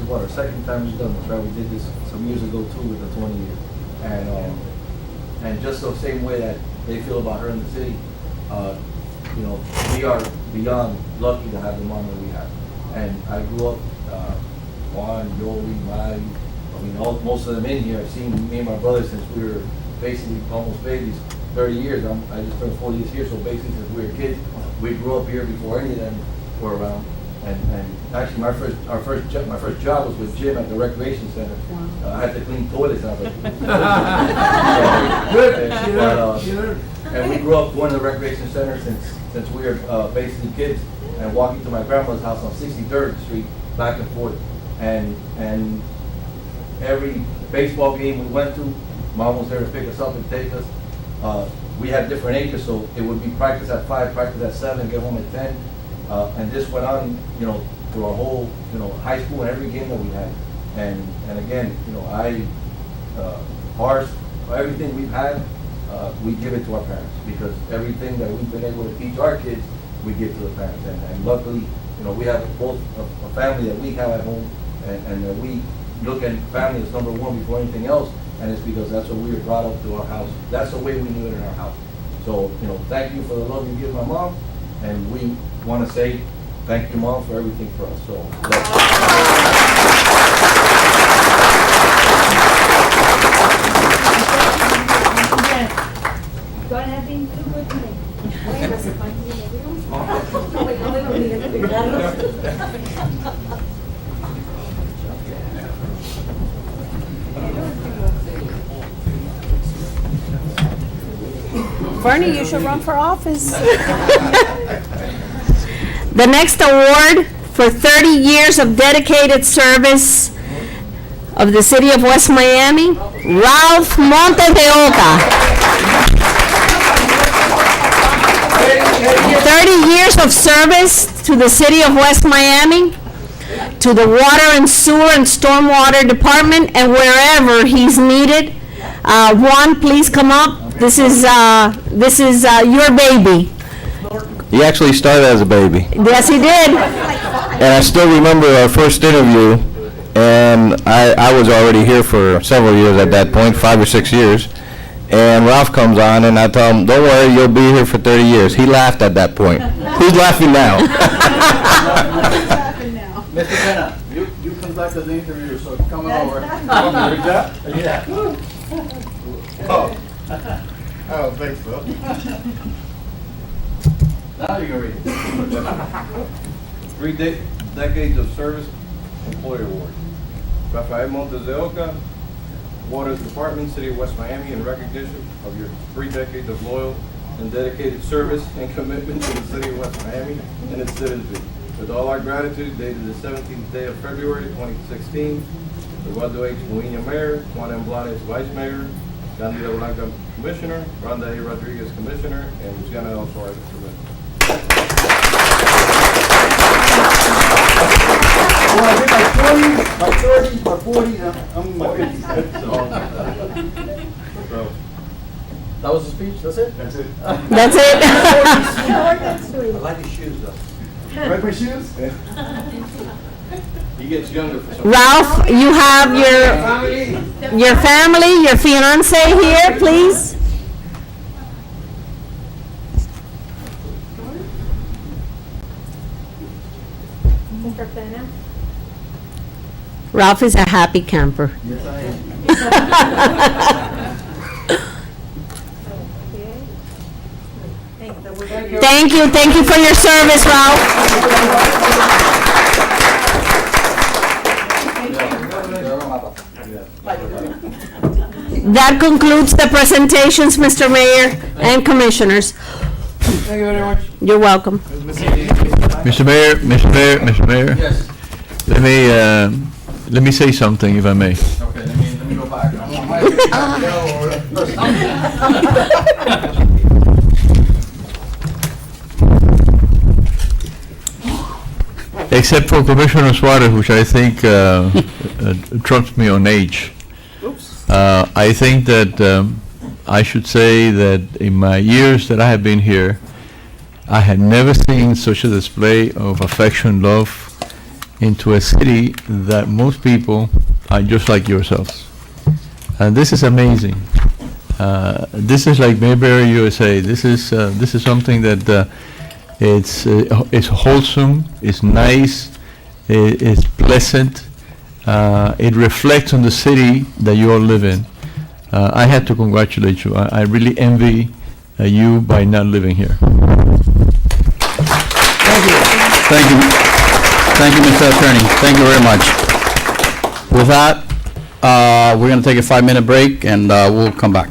what, our second time we've done this, right? We did this some years ago too with the 20 years. And just the same way that they feel about her in the city, you know, we are beyond lucky to have the mom that we have. And I grew up, Juan, Yoli, Mari, I mean, most of them in here. I've seen me and my brother since we were basically almost babies, 30 years. I just turned 40 this year, so basically since we were kids, we grew up here before any of them were around. And actually, my first job was with Jim at the recreation center. I had to clean toilets. And I was like, good. And we grew up going to the recreation center since we were basically kids, and walking to my grandmother's house on 63rd Street, back and forth. And every baseball game we went to, Mom was there to pick us up and take us. We had different ages, so it would be practice at 5, practice at 7, get home at 10. And this went on, you know, through our whole, you know, high school and every game that we had. And again, you know, ours, everything we've had, we give it to our parents, because everything that we've been able to teach our kids, we give to the parents. And luckily, you know, we have both a family that we have at home, and that we look at family as number one before anything else, and it's because that's what we were brought up to our house. That's the way we knew it in our house. So, you know, thank you for the love you give my mom, and we want to say thank you, Mom, for everything for us. So, God has been too good to me. Bernie, you should run for office. The next award for 30 years of dedicated service of the City of West Miami, Ralph Montes de Oca. 30 years of service to the City of West Miami. to the Water and Sewer and Stormwater Department and wherever he's needed. Juan, please come up. This is your baby. He actually started as a baby. Yes, he did. And I still remember our first interview, and I was already here for several years at that point, 5 or 6 years. And Ralph comes on, and I tell him, don't worry, you'll be here for 30 years. He laughed at that point. Who's laughing now? Mr. Pena, you conducted the interview, so come on over. Yeah. Oh. I don't think so. Now you can read it. 3 decades of service employee award. Rafael Montes de Oca, Waters Department, City of West Miami, in recognition of your 3 decades of loyal and dedicated service and commitment to the City of West Miami and its citizens. With all our gratitude, dated the 17th day of February 2016, Eduardo H. Muina, Mayor, Juan M. Blanes, Vice Mayor, Candida Blanca, Commissioner, Rhonda A. Rodriguez, Commissioner, and Luciana L. Suarez, Commissioner. Well, I did my 30, my 40, I'm in my 50s. So, that was the speech, that's it? That's it. That's it. I like his shoes though. Like my shoes? He gets younger for some. Ralph, you have your family, your fiance here, please. Mr. Pena? Ralph is a happy camper. Yes, I am. Thank you for your service, Ralph. That concludes the presentations, Mr. Mayor and Commissioners. Thank you very much. You're welcome. Mr. Mayor, Mr. Mayor, Mr. Mayor, Yes. let me say something if I may. Okay, let me go back. Except for Commissioner Suarez, which I think trumps me on age. I think that I should say that in my years that I have been here, I had never seen such a display of affection, love into a city that most people are just like yourselves. And this is amazing. This is like Mayberry, USA. This is something that it's wholesome, it's nice, it's pleasant. It reflects on the city that you all live in. I have to congratulate you. I really envy you by not living here. Thank you. Thank you, Mr. Attorney. Thank you very much. With that, we're going to take a 5-minute break, and we'll come back.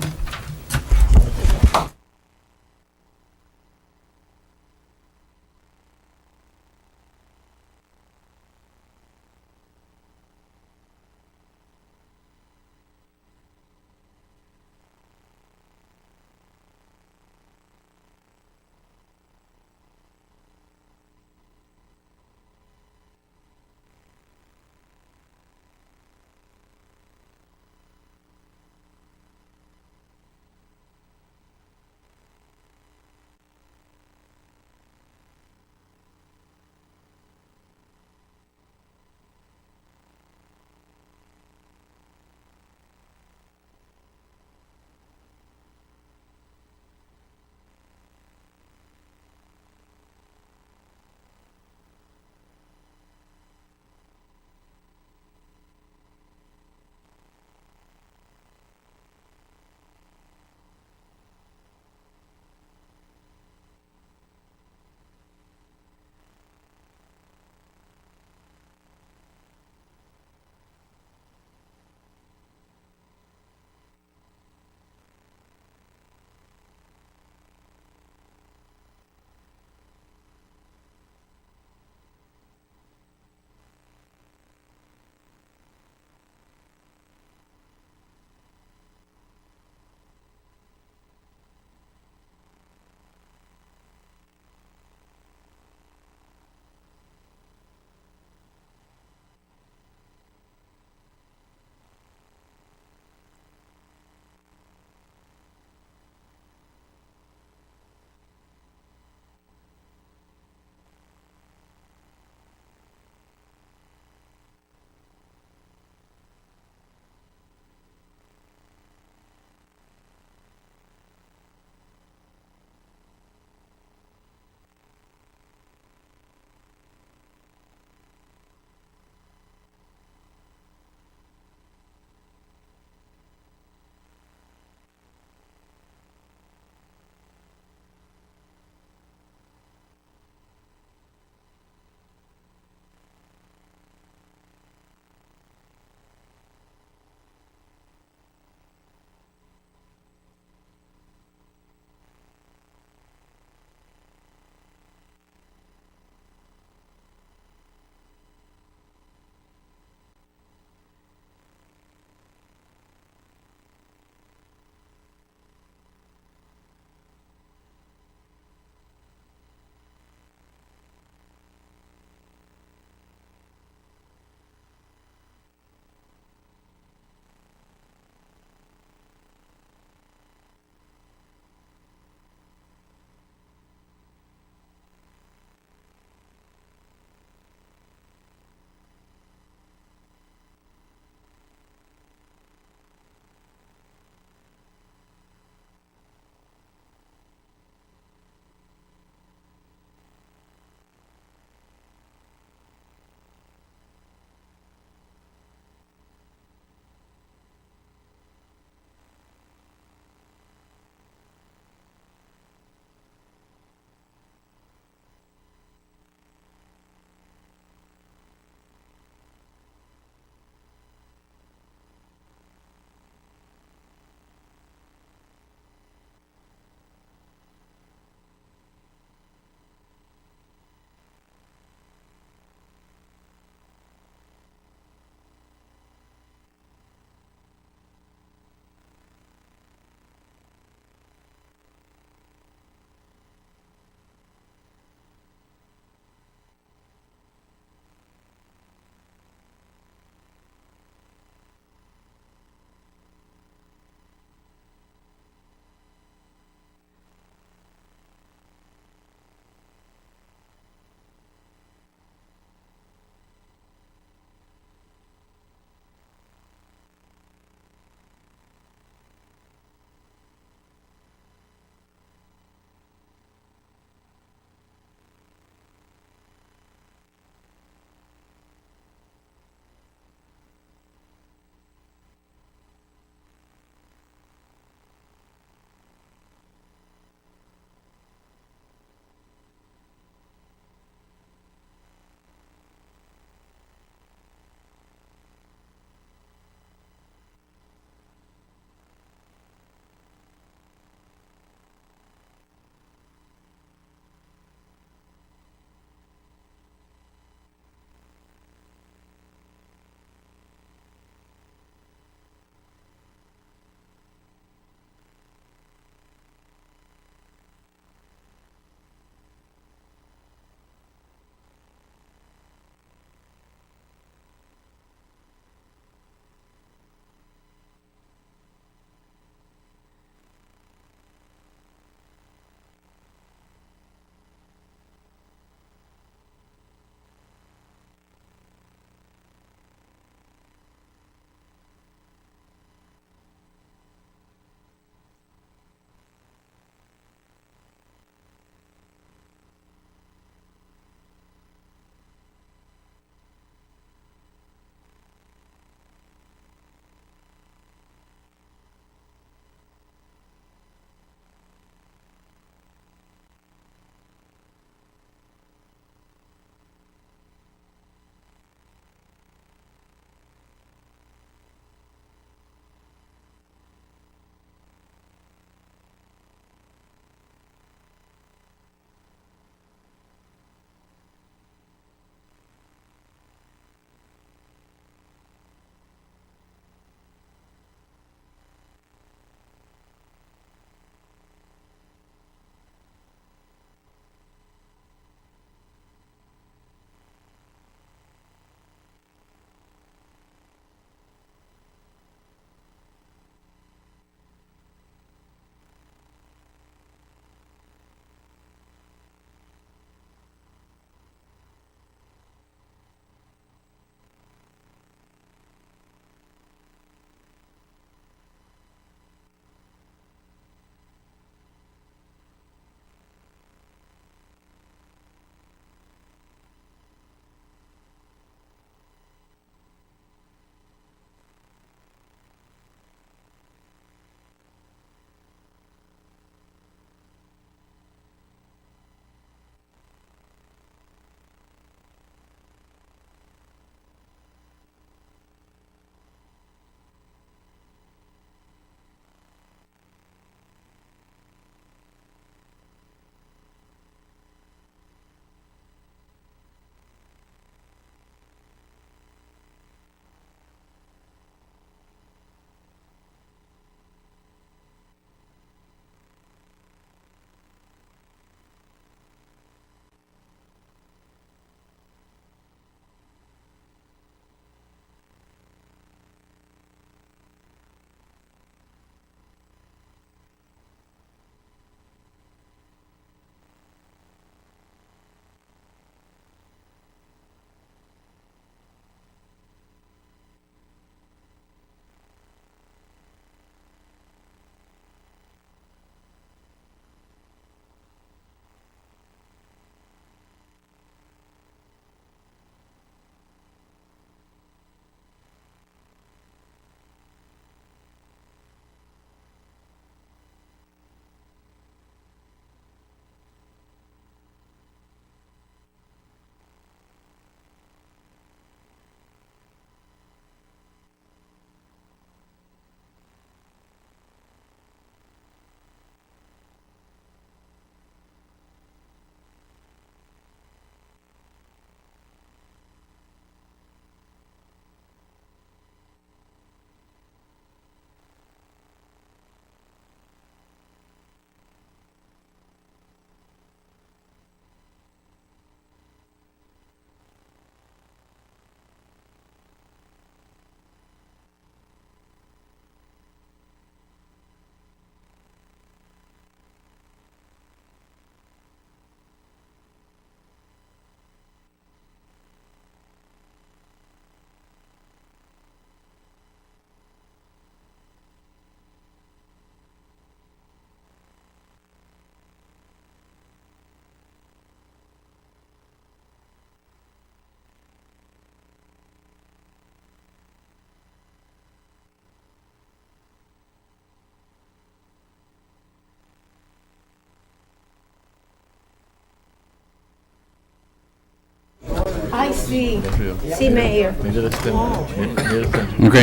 Ay, sí. Río. Sí, Mayor. Mira el extenso. Mira el extenso. Ok.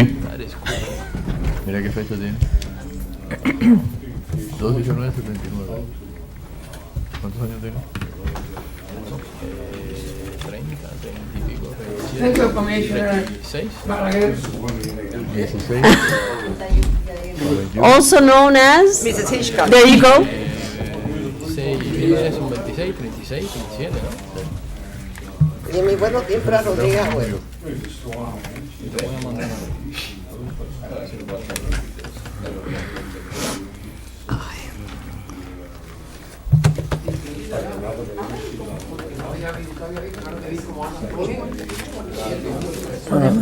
Mira qué fecha tiene. 2/19/79. ¿Cuántos años tiene? 30 y pico. Thank you, Commissioner 16. Balaguer. 16. Also known as? Mrs. Hitchcock. There you go. 26, 26, 36, 37, ¿no? Y en mi buenos tiempos era Rodríguez Agüero.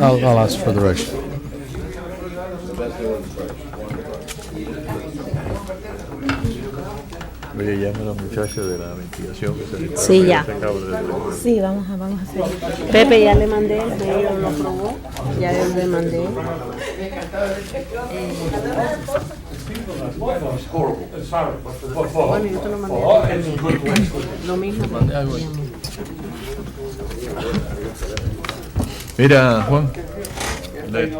I'll ask for direction. Oye, llame a la muchacha de la ventilación que se le Sí, ya. ese cable de- Sí, vamos a hacer. Pepe, ya le mandé, Mayor lo aprobó. Ya yo le mandé. Bueno, yo te lo mandé. Lo mismo. Mande algo ahí. Mira, Juan. Lee.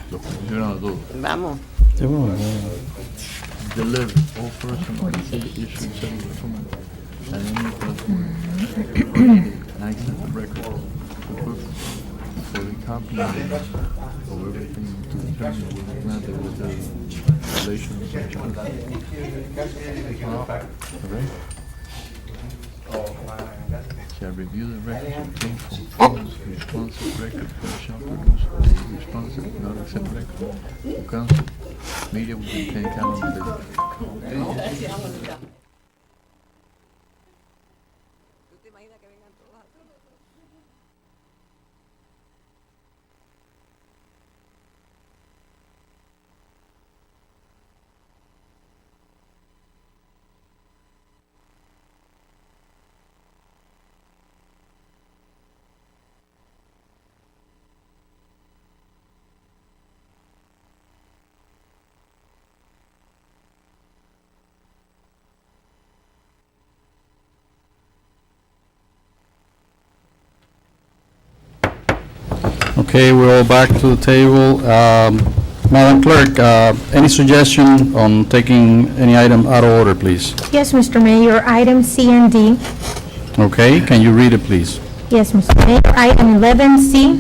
Los comisionados todos. Vamos. Deliver all personal issues and documents and any document access the record for the copy of everything to determine whether or not there was a relation of such okay? Shall review the records obtained from funds, responsive records, and shall produce all responsive, not exempt records to council. Media will contain calendar dates. Okay, we're all back to the table. Madam Clerk, any suggestion on taking any item out of order, please? Yes, Mr. Mayor, item C and D. Okay, can you read it, please? Yes, Mr. Mayor, item 11C,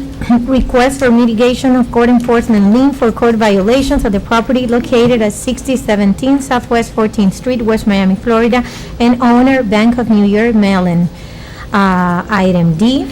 request for mitigation of court enforcement lien for court violations of the property located at 6017 Southwest 14th Street, West Miami, Florida, and owner Bank of New York Mellon. Item D,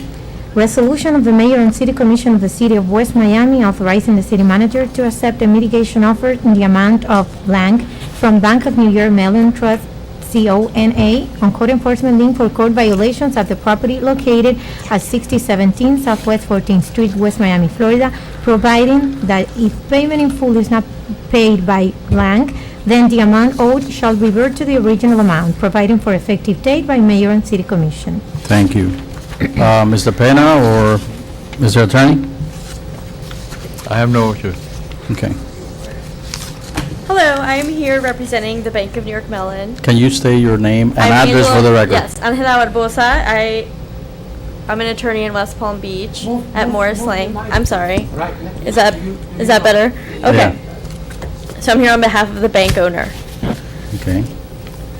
resolution of the mayor and city commission of the city of West Miami authorizing the city manager to accept a mitigation offer in the amount of blank from Bank of New York Mellon Trust CONA on code enforcement lien for code violations at the property located at 6017 Southwest 14th Street, West Miami, Florida, providing that if payment in full is not paid by blank, then the amount owed shall revert to the original amount, providing for effective date by mayor and city commission. Thank you. Mr. Pena or Mr. Attorney? I have no issue. Okay. Hello, I am here representing the Bank of New York Mellon. Can you state your name and I'm address for the record? Yes, Angela Barbosa. I'm an attorney in West Palm Beach at Morris Lang. I'm sorry. Is that better? Okay. So I'm here on behalf of the bank owner. Okay.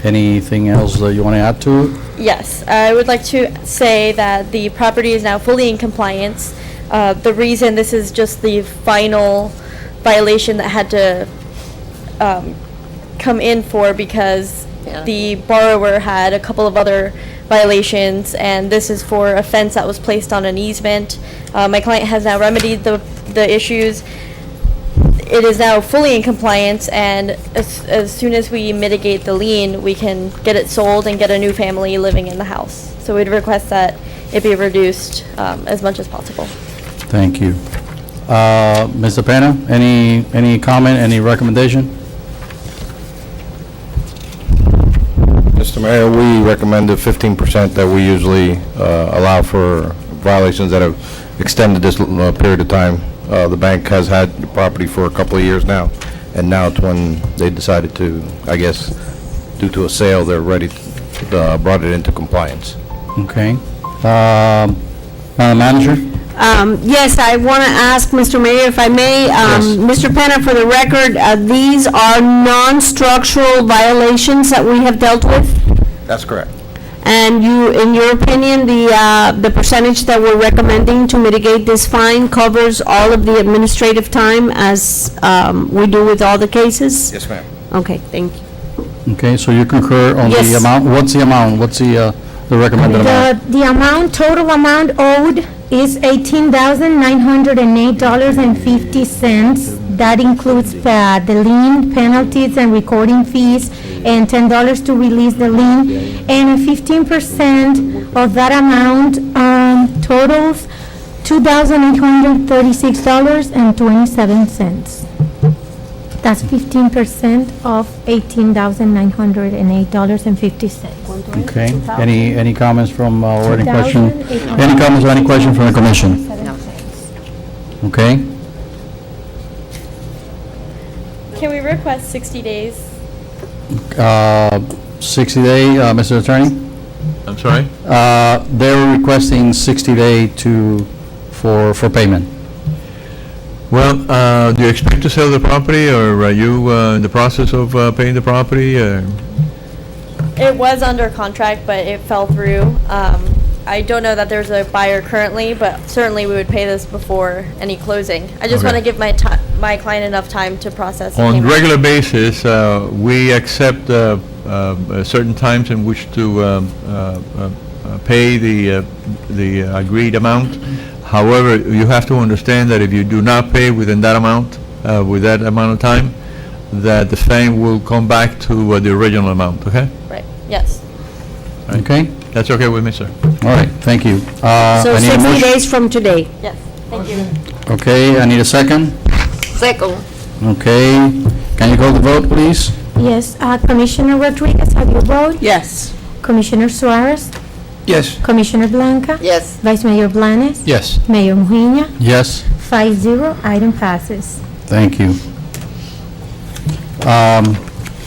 Anything else that you want to add to it? Yes, I would like to say that the property is now fully in compliance. The reason this is just the final violation that had to come in for because the borrower had a couple of other violations, and this is for a fence that was placed on an easement. My client has now remedied the issues. It is now fully in compliance, and as soon as we mitigate the lien, we can get it sold and get a new family living in the house. So we'd request that it be reduced as much as possible. Thank you. Mr. Pena, any comment, any recommendation? Mr. Mayor, we recommended 15% that we usually allow for violations that have extended this period of time. The bank has had the property for a couple of years now, and now it's when they decided to, I guess, due to a sale, they're ready, brought it into compliance. Okay. Madam Manager? Yes, I want to ask Mr. Mayor, if I may, Mr. Penna, for the record, these are non-structural violations that we have dealt with? That's correct. And you, in your opinion, the percentage that we're recommending to mitigate this fine covers all of the administrative time as we do with all the cases? Yes, ma'am. Okay, thank you. Okay, so you concur on the Yes. amount? What's the amount? What's the recommended amount? The amount, total amount owed is $18,908.50. That includes the lien, penalties, and recording fees, and $10 to release the lien. And 15% of that amount totals $2,836.27. That's 15% of $18,908.50. Okay, any comments from, or any question? 2,800. Any comments or any question from the commission? Okay, Can we request 60 days? 60-day, Mr. Attorney? I'm sorry? They're requesting 60-day for payment. Well, do you expect to sell the property, or are you in the process of paying the property? It was under contract, but it fell through. I don't know that there's a buyer currently, but certainly we would pay this before any closing. I just Okay. want to give my client enough time to process the On payment. regular basis, we accept certain times in which to pay the agreed amount. However, you have to understand that if you do not pay within that amount, with that amount of time, that the fine will come back to the original amount, okay? Right, yes. Okay? That's okay with me, sir. All right, thank you. So I need a 60 motion. days from today. Yes, thank you. Okay, I need a second. Second. Okay, can you call the vote, please? Yes, Commissioner Rodriguez, how do you vote? Yes. Commissioner Suarez? Yes. Commissioner Blanca? Yes. Vice Mayor Blanes? Yes. Mayor Mujina? Yes, 5-0, item passes. thank you.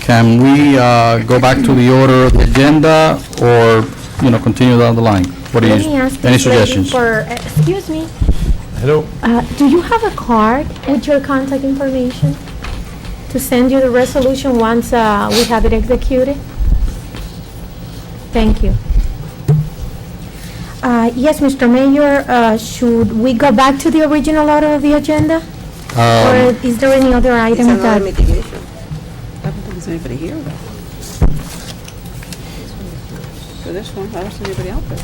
Can we go back to the order of the agenda, or, continue down the line? What do Let me you, ask any this lady suggestions? for, excuse me, Hello? do you have a card with your contact information to send you the resolution once we have it executed? Thank you. Yes, Mr. Mayor, should we go back to the original order of the agenda? Or is there any other item that? mitigation. I don't think there's anybody here, though. For this one, I don't see anybody out there.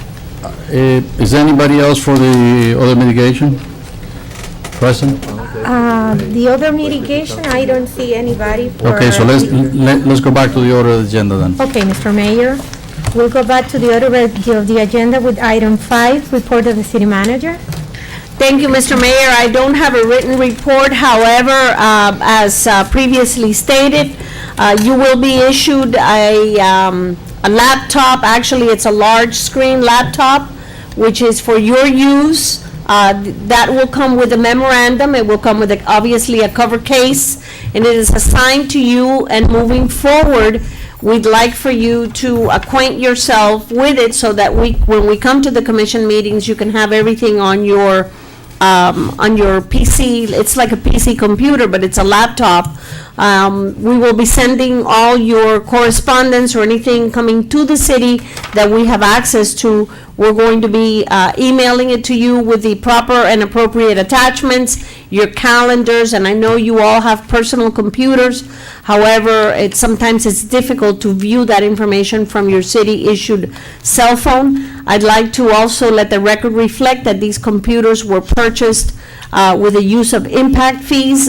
Is there anybody else for the other mitigation? Present? The other mitigation, I don't see anybody for. Okay, so let's go back to the order of the agenda then. Okay, Mr. Mayor, we'll go back to the order of the agenda with item 5, report of the city manager. Thank you, Mr. Mayor. I don't have a written report. However, as previously stated, you will be issued a laptop. Actually, it's a large screen laptop, which is for your use. That will come with a memorandum. It will come with, obviously, a cover case, and it is assigned to you. And moving forward, we'd like for you to acquaint yourself with it so that when we come to the commission meetings, you can have everything on your PC. It's like a PC computer, but it's a laptop. We will be sending all your correspondence or anything coming to the city that we have access to. We're going to be emailing it to you with the proper and appropriate attachments, your calendars, and I know you all have personal computers. However, sometimes it's difficult to view that information from your city-issued cell phone. I'd like to also let the record reflect that these computers were purchased with the use of impact fees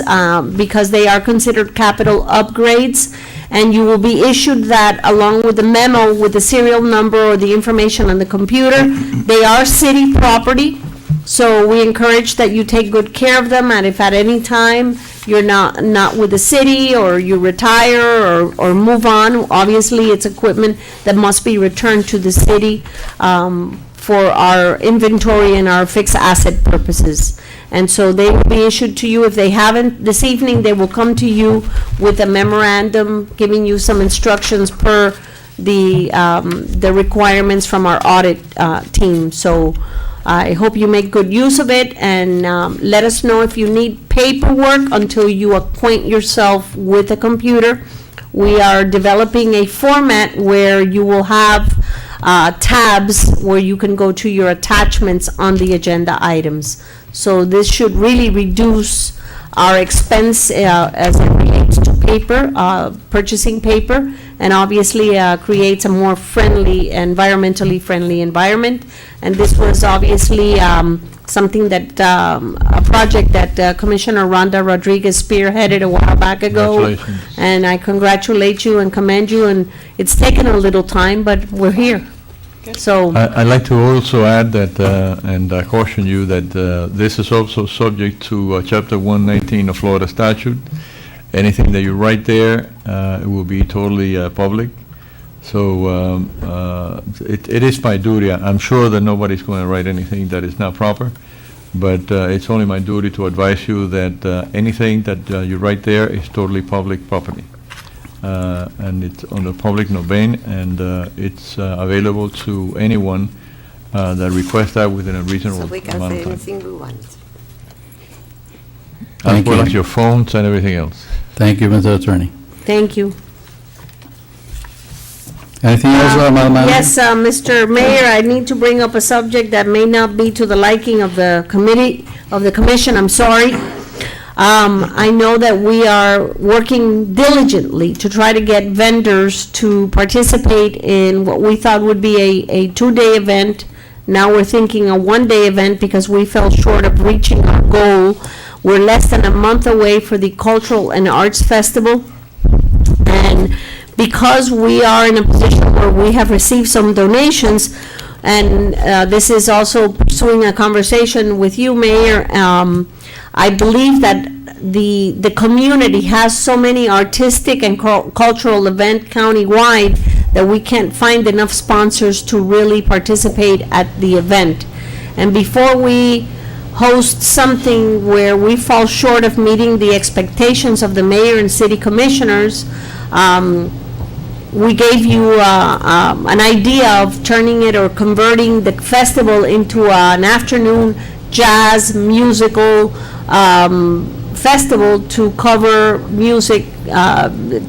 because they are considered capital upgrades, and you will be issued that along with the memo with the serial number or the information on the computer. They are city property, so we encourage that you take good care of them, and if at any time you're not with the city, or you retire or move on, obviously it's equipment that must be returned to the city for our inventory and our fixed asset purposes. And so they will be issued to you. If they haven't this evening, they will come to you with a memorandum giving you some instructions per the requirements from our audit team. So I hope you make good use of it, and let us know if you need paperwork until you acquaint yourself with the computer. We are developing a format where you will have tabs where you can go to your attachments on the agenda items. So this should really reduce our expense as it relates to paper, purchasing paper, and obviously creates a more friendly, environmentally friendly environment. And this was obviously something that, a project that Commissioner Rhonda Rodriguez spearheaded a while back ago. Congratulations. And I congratulate you and commend you, and it's taken a little time, but we're here. So, I'd like to also add that, and caution you that this is also subject to Chapter 119 of Florida statute. Anything that you write there, it will be totally public. So it is my duty. I'm sure that nobody's going to write anything that is not proper, but it's only my duty to advise you that anything that you write there is totally public property. And it's on the public domain, and it's available to anyone that requests that within a reasonable So we can amount say of time. anything we want. As Thank well you. as your phones and everything else. Thank you, Mr. Attorney. thank you. Anything else, Madam Manager? Yes, Mr. Mayor, I need to bring up a subject that may not be to the liking of the committee, of the commission, I'm sorry. I know that we are working diligently to try to get vendors to participate in what we thought would be a two-day event. Now we're thinking a one-day event because we fell short of reaching our goal. We're less than a month away for the Cultural and Arts Festival. And because we are in a position where we have received some donations, and this is also pursuing a conversation with you, Mayor, I believe that the community has so many artistic and cultural events countywide that we can't find enough sponsors to really participate at the event. And before we host something where we fall short of meeting the expectations of the mayor and city commissioners, we gave you an idea of turning it or converting the festival into an afternoon jazz musical festival to cover music,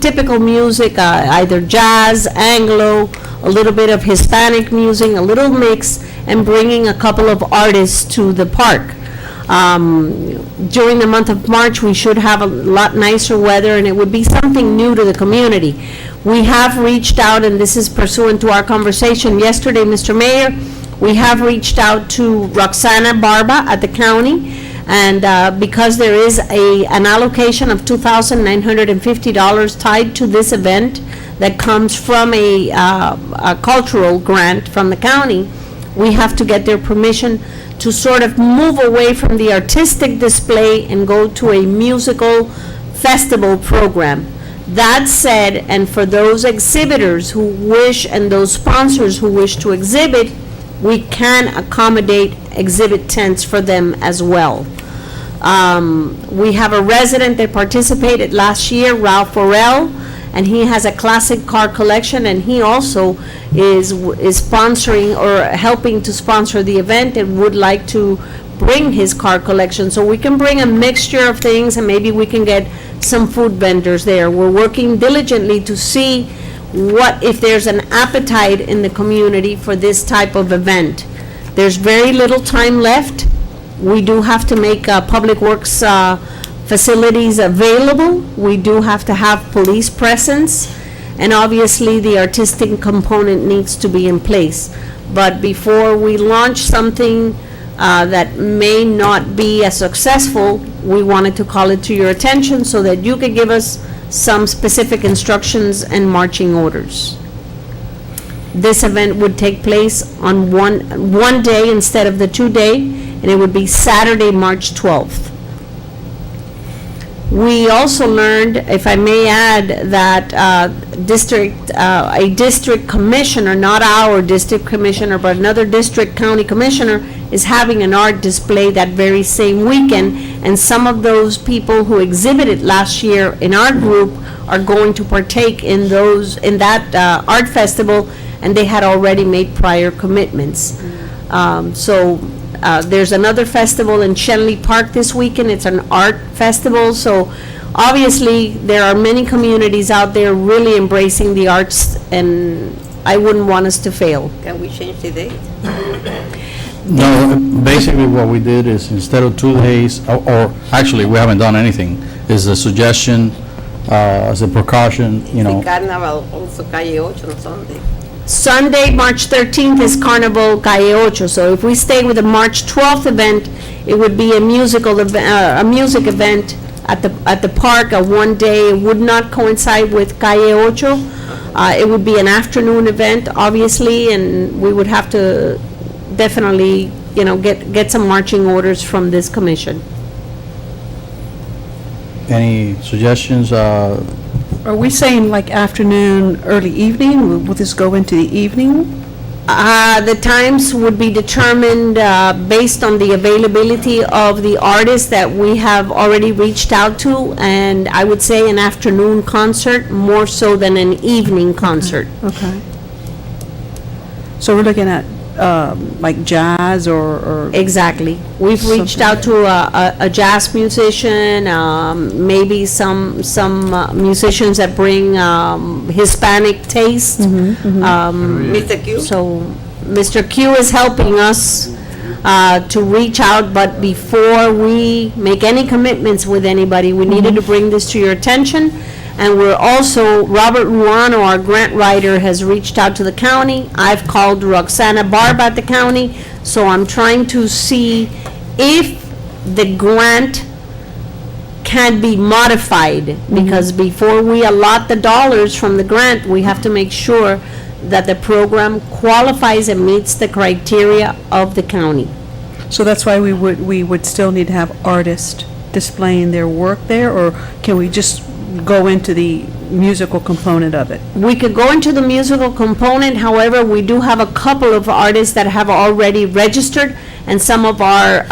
typical music, either jazz, Anglo, a little bit of Hispanic music, a little mix, and bringing a couple of artists to the park. During the month of March, we should have a lot nicer weather, and it would be something new to the community. We have reached out, and this is pursuant to our conversation yesterday, Mr. Mayor, we have reached out to Roxana Barba at the county, and because there is an allocation of $2,950 tied to this event that comes from a cultural grant from the county, we have to get their permission to sort of move away from the artistic display and go to a musical festival program. That said, and for those exhibitors who wish and those sponsors who wish to exhibit, we can accommodate exhibit tents for them as well. We have a resident that participated last year, Ralph Forel, and he has a classic car collection, and he also is sponsoring or helping to sponsor the event and would like to bring his car collection. So we can bring a mixture of things, and maybe we can get some food vendors there. We're working diligently to see what, if there's an appetite in the community for this type of event. There's very little time left. We do have to make public works facilities available. We do have to have police presence, and obviously the artistic component needs to be in place. But before we launch something that may not be as successful, we wanted to call it to your attention so that you could give us some specific instructions and marching orders. This event would take place on one day instead of the 2-day, and it would be Saturday, March 12th. We also learned, if I may add, that a district commissioner, not our district commissioner, but another district county commissioner, is having an art display that very same weekend, and some of those people who exhibited last year in our group are going to partake in that art festival, and they had already made prior commitments. There's another festival in Shenley Park this weekend. It's an art festival, so obviously there are many communities out there really embracing the arts, and I wouldn't want us to fail. Can we change the date? No, basically what we did is instead of 2 days, or actually, we haven't done anything, is a suggestion, as a precaution, you know. Carnival, also Calle Ocho on Sunday. Sunday, March 13th is Carnival Calle Ocho, so if we stay with the March 12th event, it would be a music event at the park, a one-day. It would not coincide with Calle Ocho. It would be an afternoon event, obviously, and we would have to definitely, get some marching orders from this commission. Any suggestions? Are we saying like afternoon, early evening? Will this go into the evening? The times would be determined based on the availability of the artists that we have already reached out to, and I would say an afternoon concert more so than an evening concert. Okay. So we're looking at like jazz or Exactly. We've reached out to a jazz musician, maybe some musicians that bring Hispanic taste. Mr. Q? So Mr. Q is helping us to reach out, but before we make any commitments with anybody, we needed to bring this to your attention. And we're also, Robert Ruano, our grant writer, has reached out to the county. I've called Roxana Barba at the county, so I'm trying to see if the grant can be modified, because before we allot the dollars from the grant, we have to make sure that the program qualifies and meets the criteria of the county. So that's why we would still need to have artists displaying their work there, or can we just go into the musical component of it? We could go into the musical component, however, we do have a couple of artists that have already registered, and some of our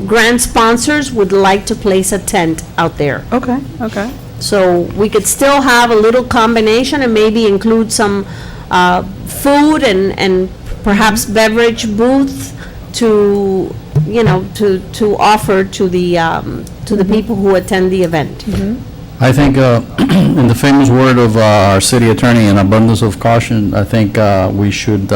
grant sponsors would like to place a tent out there. Okay, okay. So we could still have a little combination and maybe include some food and perhaps beverage booth to, to offer to the people who attend the event. I think, in the famous word of our city attorney, an abundance of caution, I think we should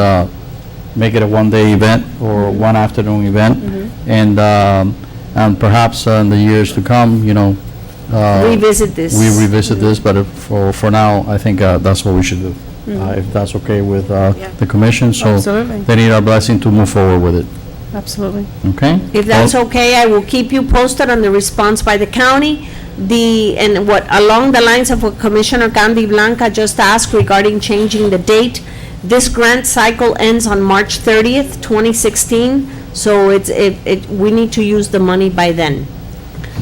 make it a one-day event or one afternoon event. And perhaps in the years to come, Revisit this. we revisit this, but for now, I think that's what we should do. If that's okay with the commission, so Absolutely. they need our blessing to move forward with it, Absolutely. okay? If that's okay, I will keep you posted on the response by the county. Along the lines of what Commissioner Candy Blanca just asked regarding changing the date, this grant cycle ends on March 30th, 2016, so we need to use the money by then.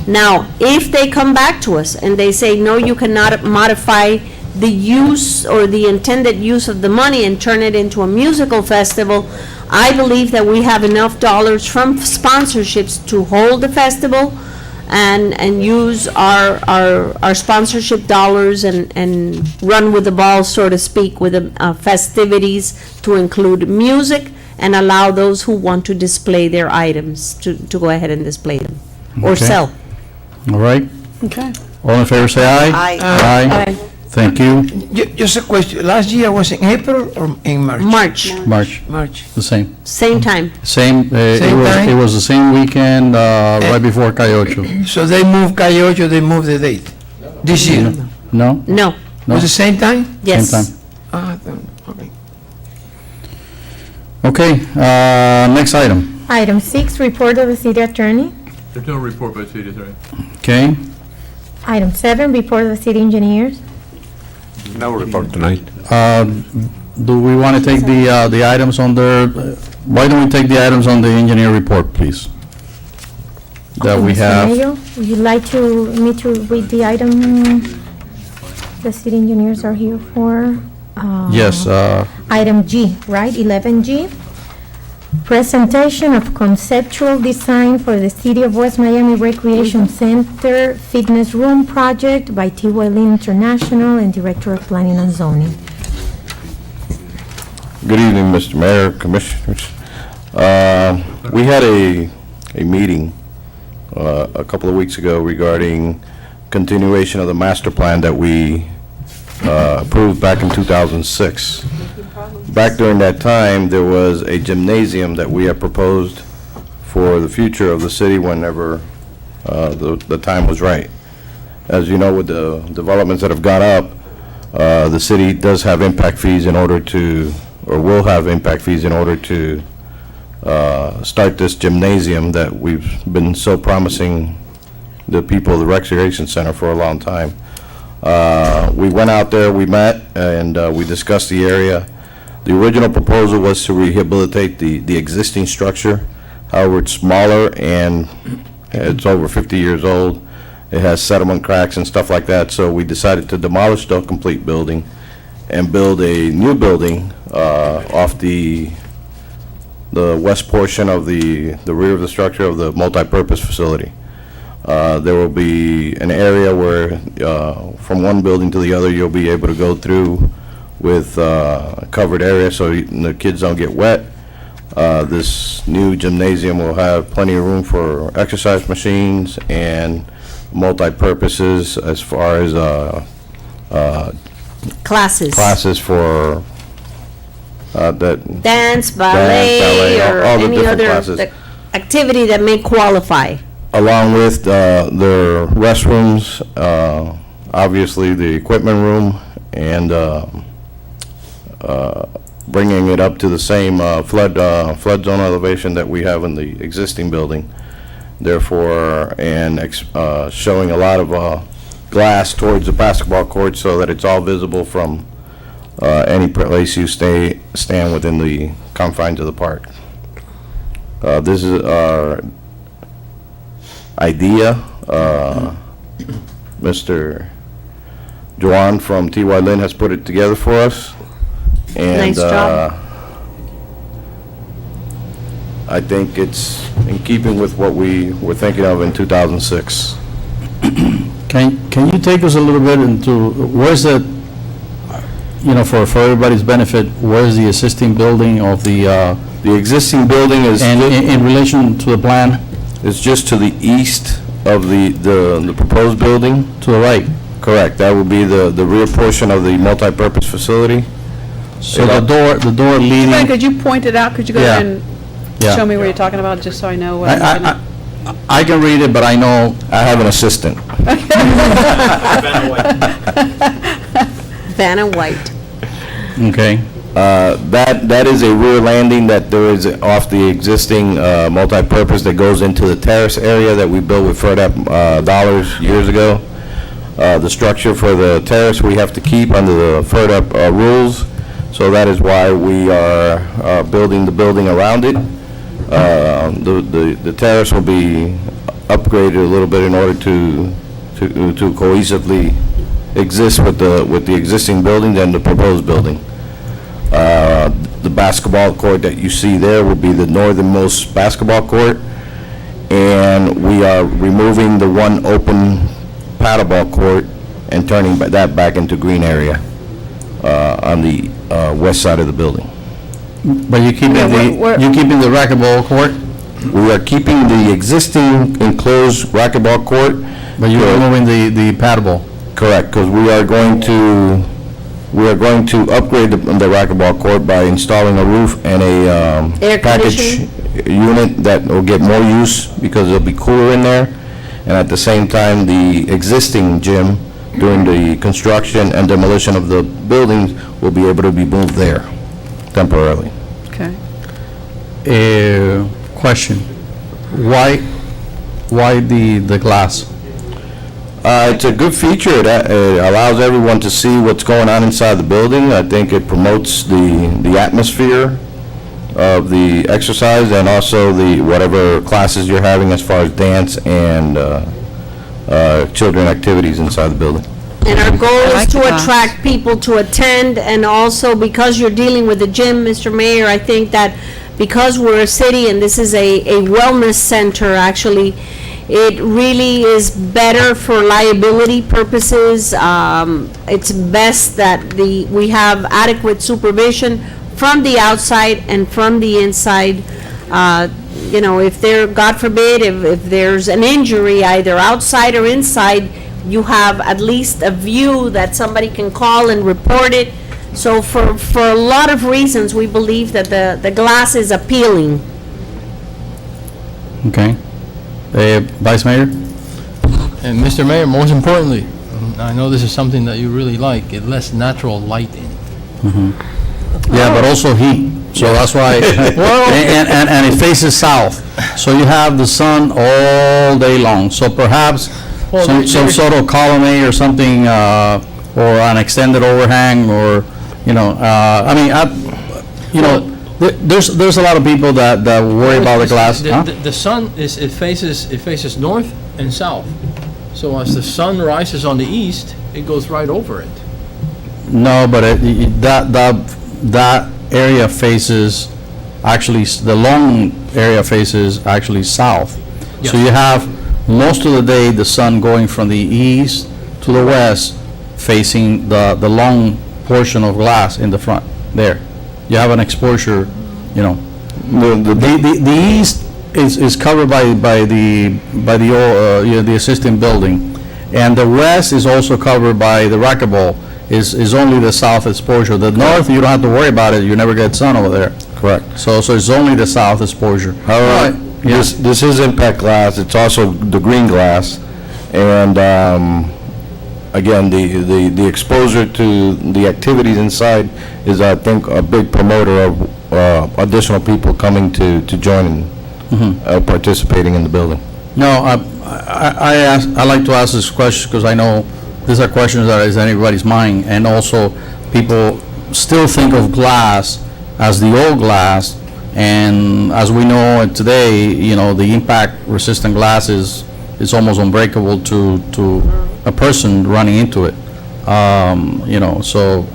Now, if they come back to us and they say, no, you cannot modify the use or the intended use of the money and turn it into a musical festival, I believe that we have enough dollars from sponsorships to hold the festival and use our sponsorship dollars and run with the ball, so to speak, with the festivities to include music and allow those who want to display their items to go ahead and display them or Okay. sell. All right? Okay. All in favor, say aye. Aye. Aye. Thank you. Just a question, last year was in April or in March? March, March, the same. same time. Same, Same time? it was the same weekend, right before Cayocho. So they moved Calle Ocho, they moved the date? This year? No? No, No? Was the same time? yes. Same time. Okay. Okay, next item. Item 6, report of the city attorney. There's no report by city attorney. Okay, Item 7, report of the city engineers. No report tonight. do we want to take the items on the, why don't we take the items on the engineer report, please? that we Mr. have. Mayor, would you like me to read the item the city engineers are here for? Yes, Item G, right, 11G. Presentation of conceptual design for the City of West Miami Recreation Center Fitness Room Project by T.Y. Lin International and Director of Planning and Zoning. Good evening, Mr. Mayor, Commissioners. We had a meeting a couple of weeks ago regarding continuation of the master plan that we approved back in 2006. Back during that time, there was a gymnasium that we had proposed for the future of the city whenever the time was right. As you know, with the developments that have gone up, the city does have impact fees in order to, or will have impact fees in order to start this gymnasium that we've been so promising the people of the Recreation Center for a long time. We went out there, we met, and we discussed the area. The original proposal was to rehabilitate the existing structure. However, it's smaller and it's over 50 years old. It has settlement cracks and stuff like that, so we decided to demolish the complete building and build a new building off the west portion of the rear of the structure of the multipurpose facility. There will be an area where from one building to the other, you'll be able to go through with a covered area so the kids don't get wet. This new gymnasium will have plenty of room for exercise machines and multi-purposes as far as classes for that Dance, ballet, or all the any different other classes. activity that may qualify. Along with their restrooms, obviously the equipment room, and bringing it up to the same flood zone elevation that we have in the existing building. Therefore, and showing a lot of glass towards the basketball court so that it's all visible from any place you stand within the confines of the park. This is our idea. Mr. Juan from T.Y. Lin has put it together for us. And Nice job. I think it's in keeping with what we were thinking of in 2006. Can you take us a little bit into, where's the, for everybody's benefit, where's the existing building of the, The existing building is and in relation to the plan, is just to the east of the proposed building. to the right? Correct. That would be the rear portion of the multipurpose facility. So the door leading. Frank, could you point it out? Could you go Yeah. ahead and Yeah. show me what you're talking about, just so I know what I'm looking at? I can read it, but I know, I have an assistant. Vanna White. okay. That is a rear landing that there is off the existing multipurpose that goes into the terrace area that we built with FERDAP dollars years ago. The structure for the terrace we have to keep under the FERDAP rules, so that is why we are building the building around it. The terrace will be upgraded a little bit in order to cohesively exist with the existing building and the proposed building. The basketball court that you see there will be the northernmost basketball court, and we are removing the one open paddleball court and turning that back into green area on the west side of the building. But you're keeping the racquetball court, We are keeping the existing enclosed racquetball court. but you're removing the paddleball. Correct, because we are going to upgrade the racquetball court by installing a roof and a Air package unit that will get more use because it'll be cooler in there. And at the same time, the existing gym, during the construction and demolition of the buildings, will be able to be moved there temporarily. Okay. Question, why the glass? It's a good feature. It allows everyone to see what's going on inside the building. I think it promotes the atmosphere of the exercise and also the whatever classes you're having as far as dance and children activities inside the building. And our goal is like to the class. attract people to attend, and also because you're dealing with the gym, Mr. Mayor, I think that because we're a city and this is a wellness center, actually, it really is better for liability purposes. It's best that we have adequate supervision from the outside and from the inside. You know, if there, God forbid, if there's an injury, either outside or inside, you have at least a view that somebody can call and report it. So for a lot of reasons, we believe that the glass is appealing. Okay. Vice Mayor? And Mr. Mayor, most importantly, I know this is something that you really like, it lets natural light in. Yeah, but also heat, so that's why, and it faces south, so you have the sun all day long, so perhaps Well, some sort of colonnade or something, or an extended overhang, or, you know, I mean, there's a lot of people that worry about the glass, huh? The sun it faces north and south. So as the sun rises on the east, it goes right over it. No, but that area faces, actually, the long area faces actually south. So you have most of the day the sun going from the east to the west, facing the long portion of glass in the front there. You have an exposure, you know. The east is covered by the old, the existing building, and the west is also covered by the racquetball. Is only the south exposure. The north, you don't have to worry about it, you never get sun over there. Correct. So it's only the south exposure. However, this is impact glass, it's also the green glass, and again, the exposure to the activities inside is, I think, a big promoter of additional people coming to join and participating in the building. No, I like to ask this question because I know these are questions that is in everybody's mind, and also people still think of glass as the old glass, and as we know it today, you know, the impact resistant glass is almost unbreakable to a person running into it. You know, so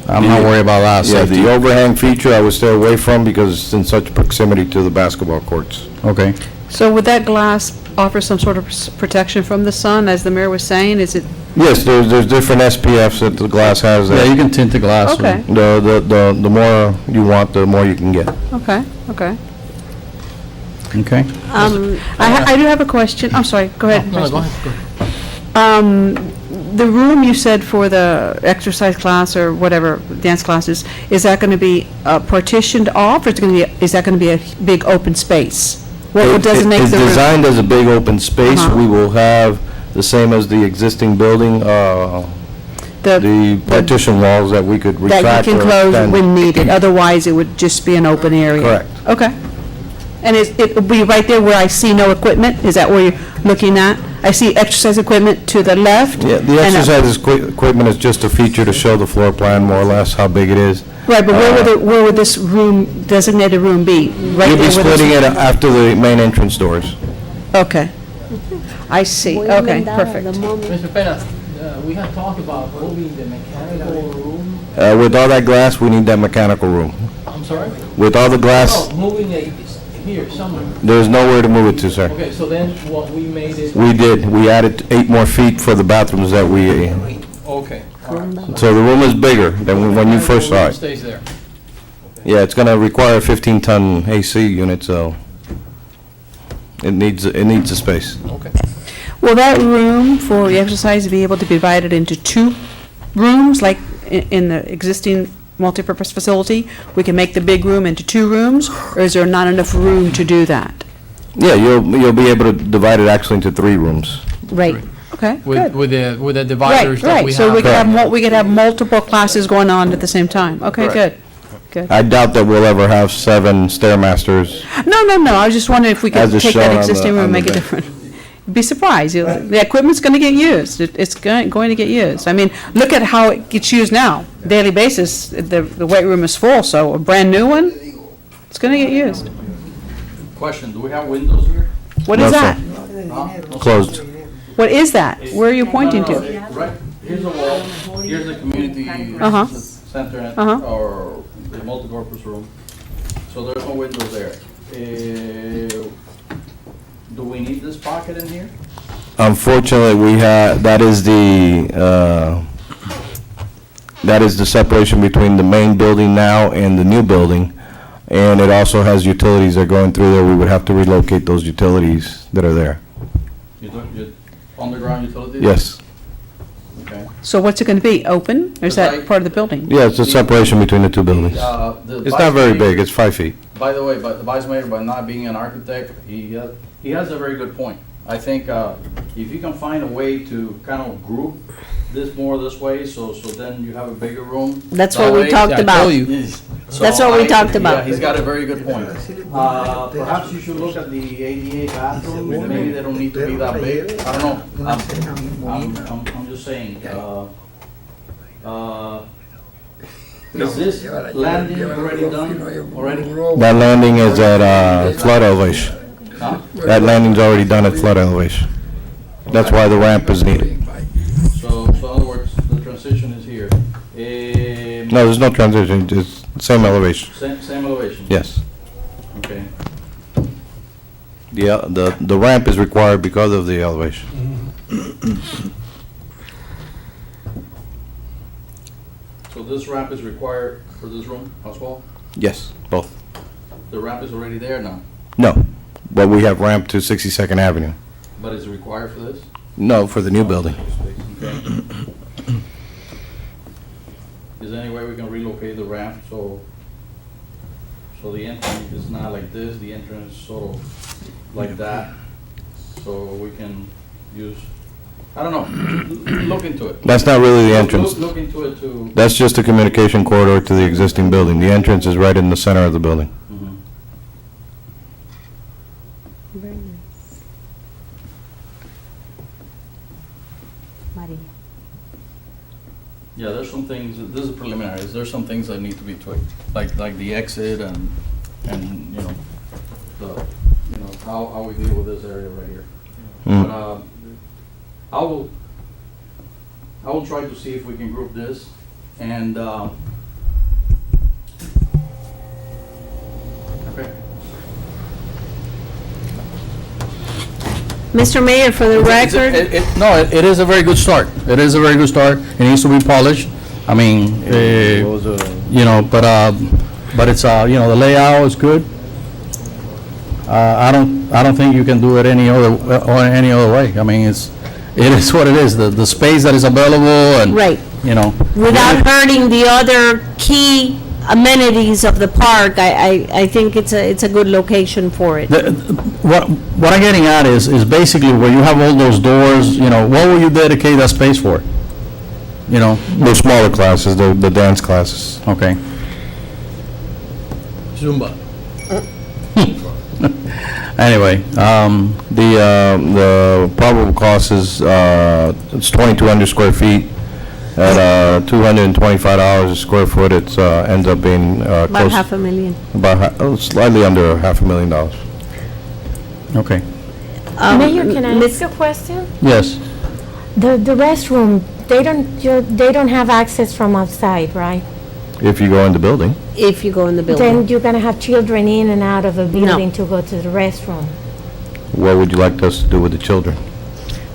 I'm not worried about that. Yeah, safety. the overhang feature I would stay away from because it's in such proximity to the basketball courts. Okay. So would that glass offer some sort of protection from the sun, as the mayor was saying? Is it? Yes, there's different SPFs that the glass has. Yeah, you can tint the glass. Okay. The more you want, the more you can get. Okay. Okay. I do have a question. I'm sorry, go ahead. No, Vice go Mayor. ahead. The room you said for the exercise class or whatever, dance classes, is that going to be partitioned off, or is that going to be a big open space? What would designate It's the room? designed as a big open space. Uh-huh. We will have the same as the existing building, the partition walls that we could retract. That you can or close extend. when needed, otherwise it would just be an open area? Correct. Okay. And it will be right there where I see no equipment? Is that where you're looking at? I see exercise equipment to the left? Yeah, the and exercise equipment is just a feature to show the floor plan, more or less, how big it is. Right, but where would this room, designated room be? Right You'll there be where this- splitting it after the main entrance doors. Okay. I see, okay, perfect. Mr. Pena, we have talked about moving the mechanical room. With all that glass, we need that mechanical room. I'm sorry? With all the glass, No, moving it here somewhere. there's nowhere to move it to, sir. Okay, so then what we made it. We did. We added 8 more feet for the bathrooms that we, Okay. so the room is bigger than when you first saw it. Stays there. Yeah, it's gonna require a 15-ton AC unit, so it needs a space. Okay. Will that room for the exercise be able to be divided into 2 rooms, like in the existing multipurpose facility? We can make the big room into 2 rooms, or is there not enough room to do that? Yeah, you'll be able to divide it actually into 3 rooms. Right. Okay, good. With the Right, dividers that we right, have. so we could have multiple classes going on at the same time. Okay, good. I doubt that we'll ever have 7 Stairmasters. No, I was just wondering if we As could is take shown that on existing the- room and on make the it back. different. Be surprised. The equipment's going to get used. It's going to get used. I mean, look at how it gets used now. Daily basis, the weight room is full, so a brand new one, It's gonna get used. Question, do we have windows here? What No, is sir. that? Closed. What is that? Where are you pointing No, no, to? Right, here's a wall, here's the community Uh-huh. center, Uh-huh. or the multipurpose room. So there's no windows there. Do we need this pocket in here? Unfortunately, that is the separation between the main building now and the new building. And it also has utilities that are going through there. We would have to relocate those utilities that are there. Underground utilities? Yes. Okay. So what's it gonna be? Open? Or is that part of the building? Yeah, it's a separation between the two buildings. The It's not very vice big, mayor- it's 5 feet. By the way, but the vice mayor, by not being an architect, he has a very good point. I think if you can find a way to kind of group this more this way, so then you have a bigger room. That's That what we way- talked Yeah, I about. told you. So That's what we talked yeah, about. he's got a very good point. Perhaps you should look at the ADA bathrooms, maybe they don't need to be that big, I don't know. I'm just saying. Is this landing already done, already? That landing is at flood elevation. Huh? That landing's already done at flood elevation. That's why the ramp is needed. So in other words, the transition is here. No, there's no transition, it's same elevation. Same elevation? Yes. Okay. Yeah, the ramp is required because of the elevation. So this ramp is required for this room as well? Yes, both. The ramp is already there now, No, but we have ramp to 62nd Avenue. but is it required for this? No, for the new building. Okay. Is there any way we can relocate the ramp so the entrance is not like this, the entrance sort of like that? So we can use, I don't know, look into it. That's not really the entrance. Look into it too. That's just a communication corridor to the existing building. The entrance is right in the center of the building. Mhm. Very nice. Maria. Yeah, there's some things, this is preliminary, there's some things that need to be tweaked, like the exit and, you know, how we deal with this area right here. Mm. But, I will try to see if we can group this, and, okay. Mr. Mayor, for the record, No, it is a very good start. It is a very good start. It needs to be polished. I mean, you know, but it's, you know, the layout is good. I don't think you can do it any other way. I mean, it is what it is. The space that is available and, right, you know. without hurting the other key amenities of the park, I think it's a good location for it. What I'm getting at is basically where you have all those doors, you know, what will you dedicate that space for? You know? The smaller classes, the dance classes. Okay. Zumba. Anyway, The probable cost is, it's 2,200 square feet. At $225 a square foot, it's ends up being About close, $500,000. slightly under $500,000. okay. Mayor, can I Miss- ask a question? Yes. The restroom, they don't have access from outside, right? If you go in the building. If you go in the building. Then you're gonna have children in and out of the building to go to the restroom. What would you like us to do with the children?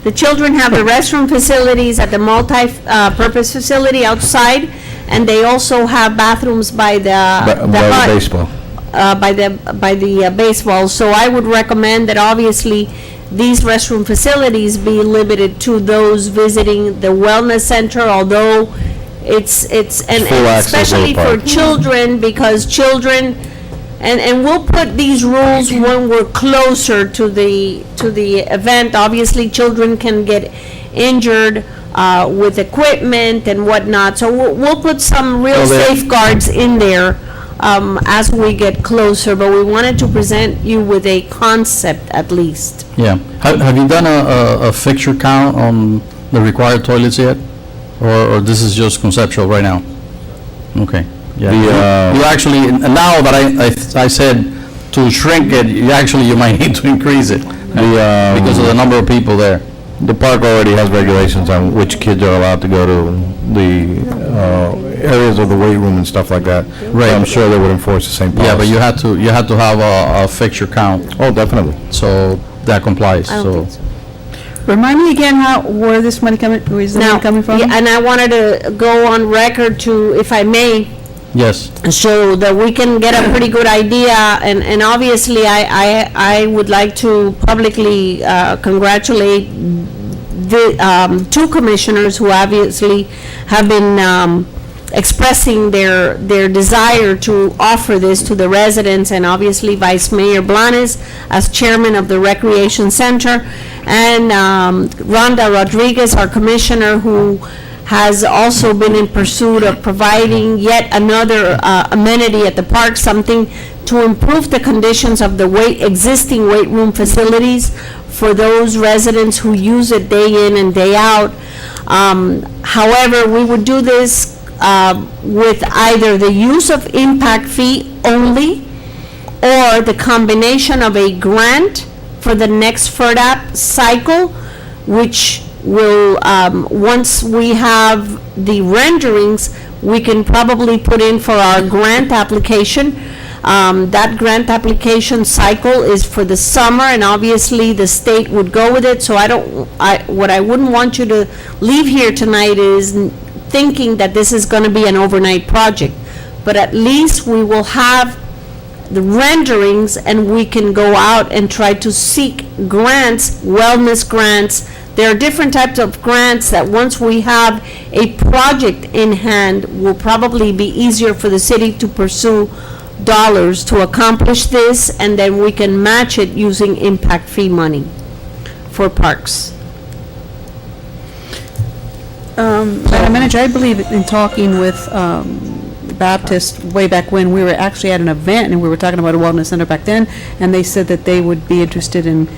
The children have the restroom facilities at the multi-purpose facility outside, and they also have bathrooms by the By the hut, baseball. by the baseball. So I would recommend that obviously these restroom facilities be limited to those visiting the wellness center, although it's and Full access to the especially for park. children, because children, and we'll put these rules when we're closer to the event. Obviously, children can get injured with equipment and whatnot, so we'll put some real Well, they- safeguards in there as we get closer, but we wanted to present you with a concept at least. Yeah. Have you done a fixture count on the required toilets yet? Or this is just conceptual right now? Okay. Yeah, you actually, now that I said to shrink it, you might need to increase it because of the number of people there. The park already has regulations on which kids are allowed to go to the areas of the weight room and stuff like that. Right. So I'm sure they would enforce the same policy. Yeah, but you had to have a fixture count, Oh, definitely. so that complies, I don't so. think so. Remind me again where this money where's the Now, money coming from? yeah, and I wanted to go on record to, if I may, Yes, so that we can get a pretty good idea, and obviously, I would like to publicly congratulate the two commissioners who obviously have been expressing their desire to offer this to the residents, and obviously Vice Mayor Blanes as chairman of the Recreation Center, and Rhonda Rodriguez, our commissioner, who has also been in pursuit of providing yet another amenity at the park, something to improve the conditions of the existing weight room facilities for those residents who use it day in and day out. However, we would do this with either the use of impact fee only or the combination of a grant for the next FERDAP cycle, which will, once we have the renderings, we can probably put in for our grant application. That grant application cycle is for the summer, and obviously the state would go with it, so what I wouldn't want you to leave here tonight is thinking that this is gonna be an overnight project. But at least we will have the renderings, and we can go out and try to seek grants, wellness grants. There are different types of grants that once we have a project in hand, will probably be easier for the city to pursue dollars to accomplish this, and then we can match it using impact fee money for parks. Madam Manager, I believe in talking with Baptist way back when, we were actually at an event and we were talking about a wellness center back then, and they said that they would be interested in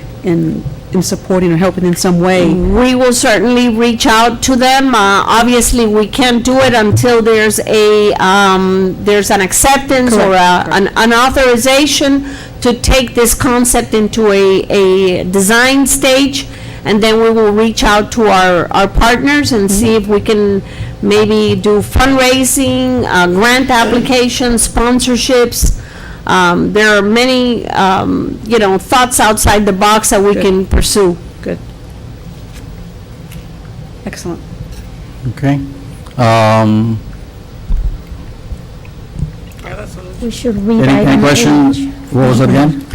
supporting or helping in some way. We will certainly reach out to them. Obviously, we can't do it until there's an acceptance or an authorization to take this concept into a design stage, and then we will reach out to our partners and see if we can maybe do fundraising, grant applications, sponsorships. There are many, thoughts outside the box that we can pursue. Good. Excellent. okay. We should read Any item questions? H. What was it again?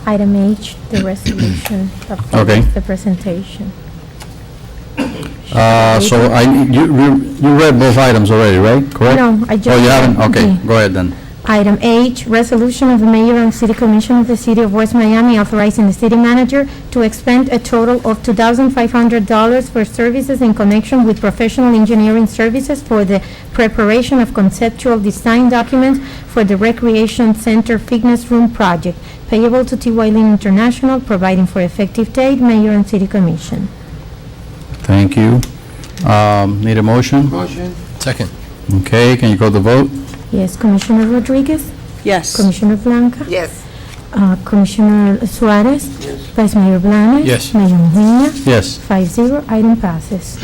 Item H, the resolution that Okay. follows the presentation. So you read both items already, right? Correct? No, I just. Oh, you haven't? Okay, Okay. go ahead then. Item H, resolution of the mayor and city commission of the city of West Miami authorizing the city manager to expend a total of $2,500 for services in connection with professional engineering services for the preparation of conceptual design documents for the Recreation Center Fitness Room project, payable to T.Y. Lin International, providing for effective date, mayor and city commission. Thank you. Need a motion? Motion. Second. Okay, can you call the vote? Yes, Commissioner Rodriguez? Yes. Commissioner Blanca? Yes. Commissioner Suarez? Vice Mayor Blanes? Yes. Mayor Mujina? Yes, 5-0, item passes.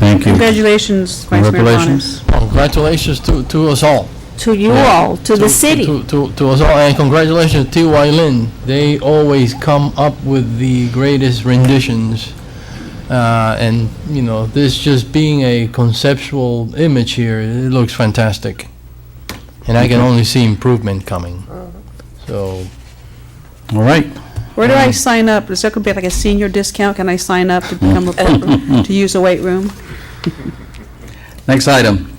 thank you. Congratulations, Vice Mayor Congratulations. Blanes. Congratulations to us all. To you all, to the city. To us all, and congratulations to T.Y. Lin. They always come up with the greatest renditions. And, this just being a conceptual image here, it looks fantastic. And I can only see improvement coming. So, All right. Where do I sign up? Is there going to be like a senior discount? Can I sign up to become to use a weight room? Next item.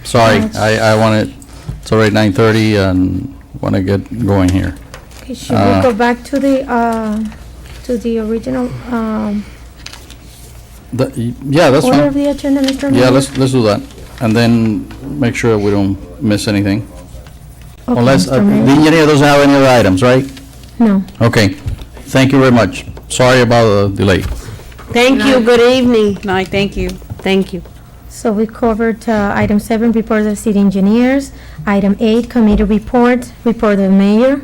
Sorry, I wanted, it's already 9:30 and want to get going here. Okay, should we go back to the original Yeah, that's order fine. of the agenda, Mr. Mayor? Yeah, let's do that. And then make sure we don't miss anything. Okay, Unless, Mr. Mayor. the engineer doesn't have any other items, right? No. Okay. Thank you very much. Sorry about the delay. Thank you, good evening. Night, thank you. Thank you. So we covered item 7, report of the city engineers. Item 8, committee reports, report of the mayor.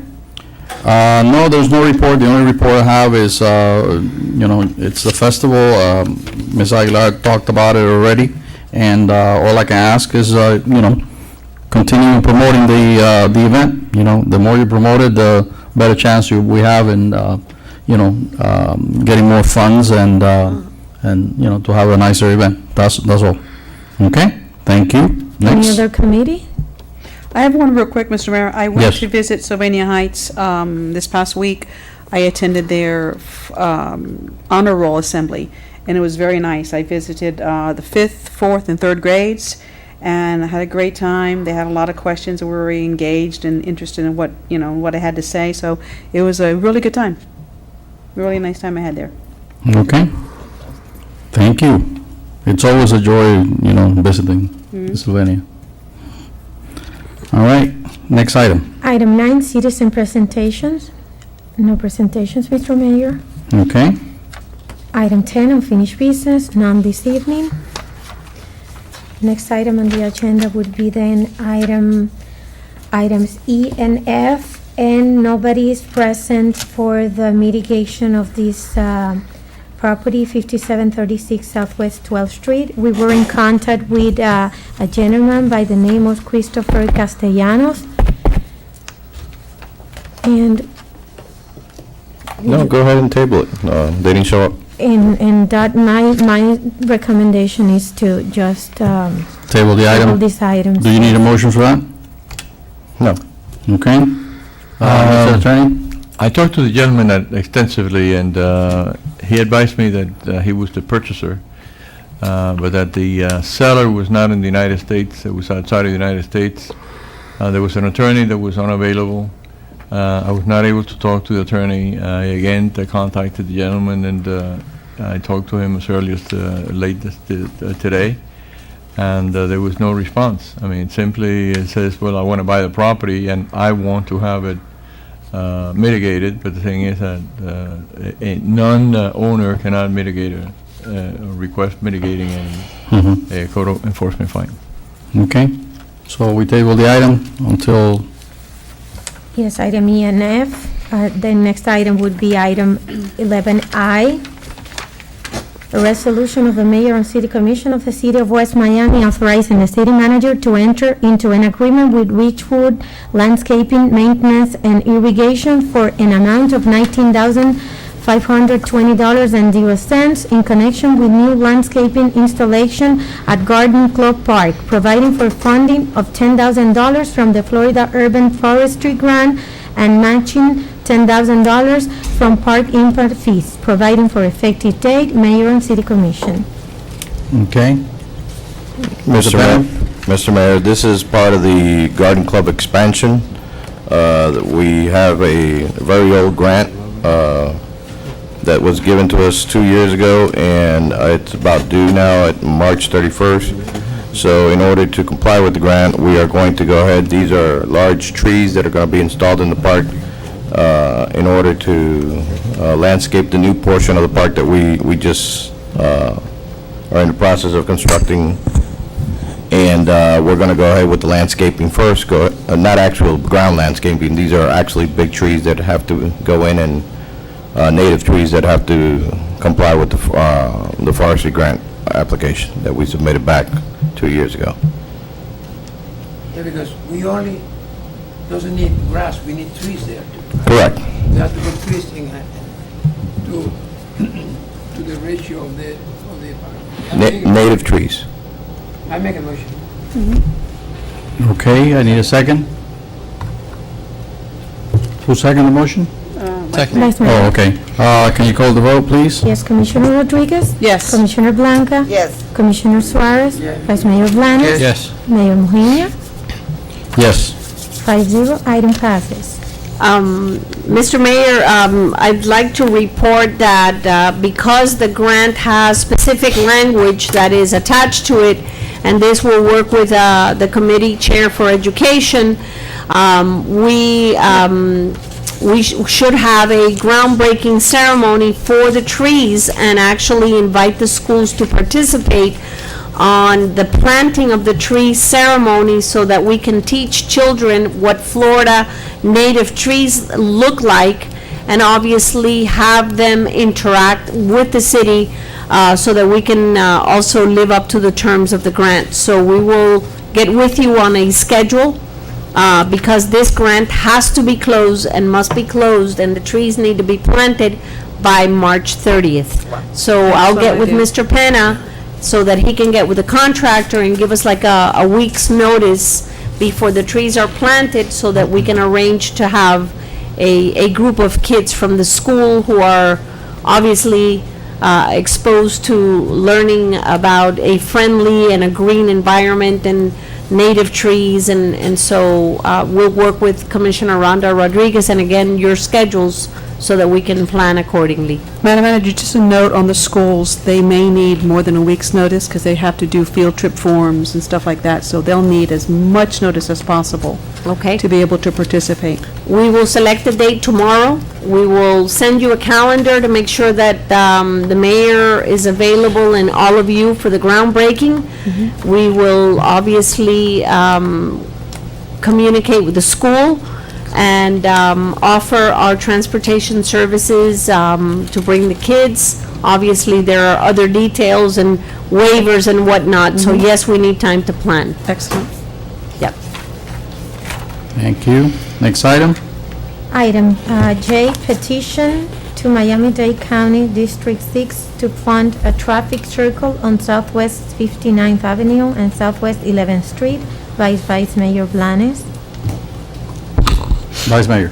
No, there's no report. The only report I have is, it's the festival. Ms. Aguilar talked about it already. And all I can ask is, continue promoting the event. The more you promote it, the better chance we have in, getting more funds and to have a nicer event. That's all. Okay? Thank you. Any Next. other committee? I have one real quick, Mr. Mayor. I went Yes. to visit Sylvania Heights this past week. I attended their honor roll assembly, and it was very nice. I visited the 5th, 4th, and 3rd grades, and I had a great time. They had a lot of questions and were very engaged and interested in what I had to say. So it was a really good time. Really nice time I had there. Okay. Thank you. It's always a joy, visiting Pennsylvania. All right, next item. Item 9, citizen presentations. No presentations, Mr. Mayor. Okay. Item 10, unfinished business, none this evening. Next item on the agenda would be then items E and F, and nobody is present for the mitigation of this property, 5736 Southwest 12th Street. We were in contact with a gentleman by the name of Christopher Castellanos. And No, go ahead and table it. They didn't show up. and that my recommendation is to just Table the item. table these items. Do you need a motion for that? No. Okay. Mr. Attorney? I talked to the gentleman extensively, and he advised me that he was the purchaser, but that the seller was not in the United States, it was outside of the United States. There was an attorney that was unavailable. I was not able to talk to the attorney. Again, I contacted the gentleman, and I talked to him as early as late today, and there was no response. I mean, simply it says, well, I want to buy the property, and I want to have it mitigated, but the thing is that a non-owner cannot mitigate or request mitigating a code enforcement fine. Okay. So we table the item until, Yes, item E and F. The next item would be item 11I. A resolution of the mayor and city commission of the city of West Miami authorizing the city manager to enter into an agreement with Richwood Landscaping, Maintenance, and Irrigation for an amount of $19,520.00 in connection with new landscaping installation at Garden Club Park, providing for funding of $10,000 from the Florida Urban Forestry Grant and matching $10,000 from park impact fees, providing for effective date, mayor and city commission. okay? Mr. Mayor, this is part of the Garden Club expansion. We have a very old grant that was given to us 2 years ago, and it's about due now at March 31st. So in order to comply with the grant, we are going to go ahead. These are large trees that are going to be installed in the park in order to landscape the new portion of the park that we just are in the process of constructing. And we're going to go ahead with the landscaping first, not actual ground landscaping. These are actually big trees that have to go in, and native trees that have to comply with the forestry grant application that we submitted back 2 years ago. Yeah, because we only, doesn't need grass, we need trees there. Correct. We have to put trees in, to the ratio of the. Native trees. I make a motion. Okay, I need a second. Who seconded the motion? Vice Mayor. Oh, okay. Can you call the vote, please? Yes, Commissioner Rodriguez? Yes. Commissioner Blanca? Yes. Commissioner Suarez? Yes. Vice Mayor Blanes? Yes. Mayor Mujina? Yes. 5-0, item passes. Mr. Mayor, I'd like to report that because the grant has specific language that is attached to it, and this will work with the committee chair for education, we should have a groundbreaking ceremony for the trees and actually invite the schools to participate on the planting of the tree ceremony so that we can teach children what Florida native trees look like, and obviously have them interact with the city so that we can also live up to the terms of the grant. So we will get with you on a schedule because this grant has to be closed and must be closed, and the trees need to be planted by March 30th. So I'll get with Mr. Penna so that he can get with the contractor and give us like a week's notice before the trees are planted so that we can arrange to have a group of kids from the school who are obviously exposed to learning about a friendly and a green environment and native trees, and so we'll work with Commissioner Rhonda Rodriguez, and again, your schedules, so that we can plan accordingly. Madam Manager, just a note on the schools, they may need more than a week's notice because they have to do field trip forms and stuff like that, so they'll need as much notice as possible. Okay. To be able to participate. We will select a date tomorrow. We will send you a calendar to make sure that the mayor is available and all of you for the groundbreaking. We will obviously communicate with the school and offer our transportation services to bring the kids. Obviously, there are other details and waivers and whatnot, so yes, we need time to plan. Excellent. Yep. Thank you. Next item. Item J, petition to Miami-Dade County District 6 to fund a traffic circle on Southwest 59th Avenue and Southwest 11th Street by Vice Mayor Blanes. Vice Mayor.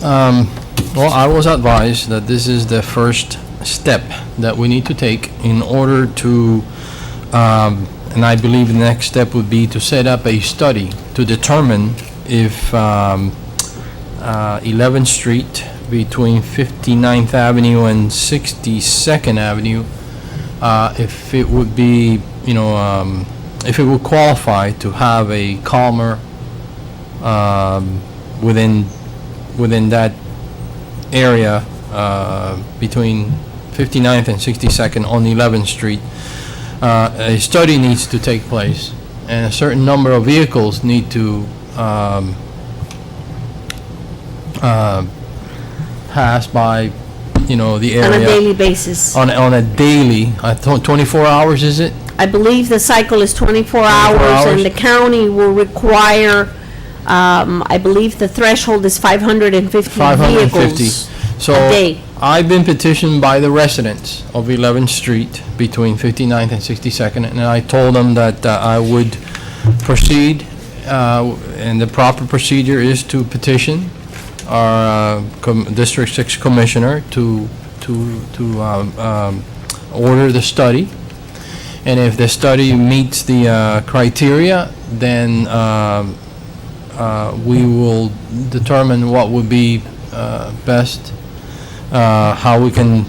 Well, I was advised that this is the first step that we need to take in order to, and I believe the next step would be to set up a study to determine if 11th Street between 59th Avenue and 62nd Avenue, if it would be, if it would qualify to have a calmer within that area between 59th and 62nd on 11th Street. A study needs to take place, and a certain number of vehicles need to pass by, the area. On a daily basis. On a daily, 24 hours, is it? I believe the cycle is 24 hours, and the county will require, I believe the threshold is 550 vehicles So a day. I've been petitioned by the residents of 11th Street between 59th and 62nd, and I told them that I would proceed, and the proper procedure is to petition our District 6 Commissioner to order the study. And if the study meets the criteria, then we will determine what would be best, how we can,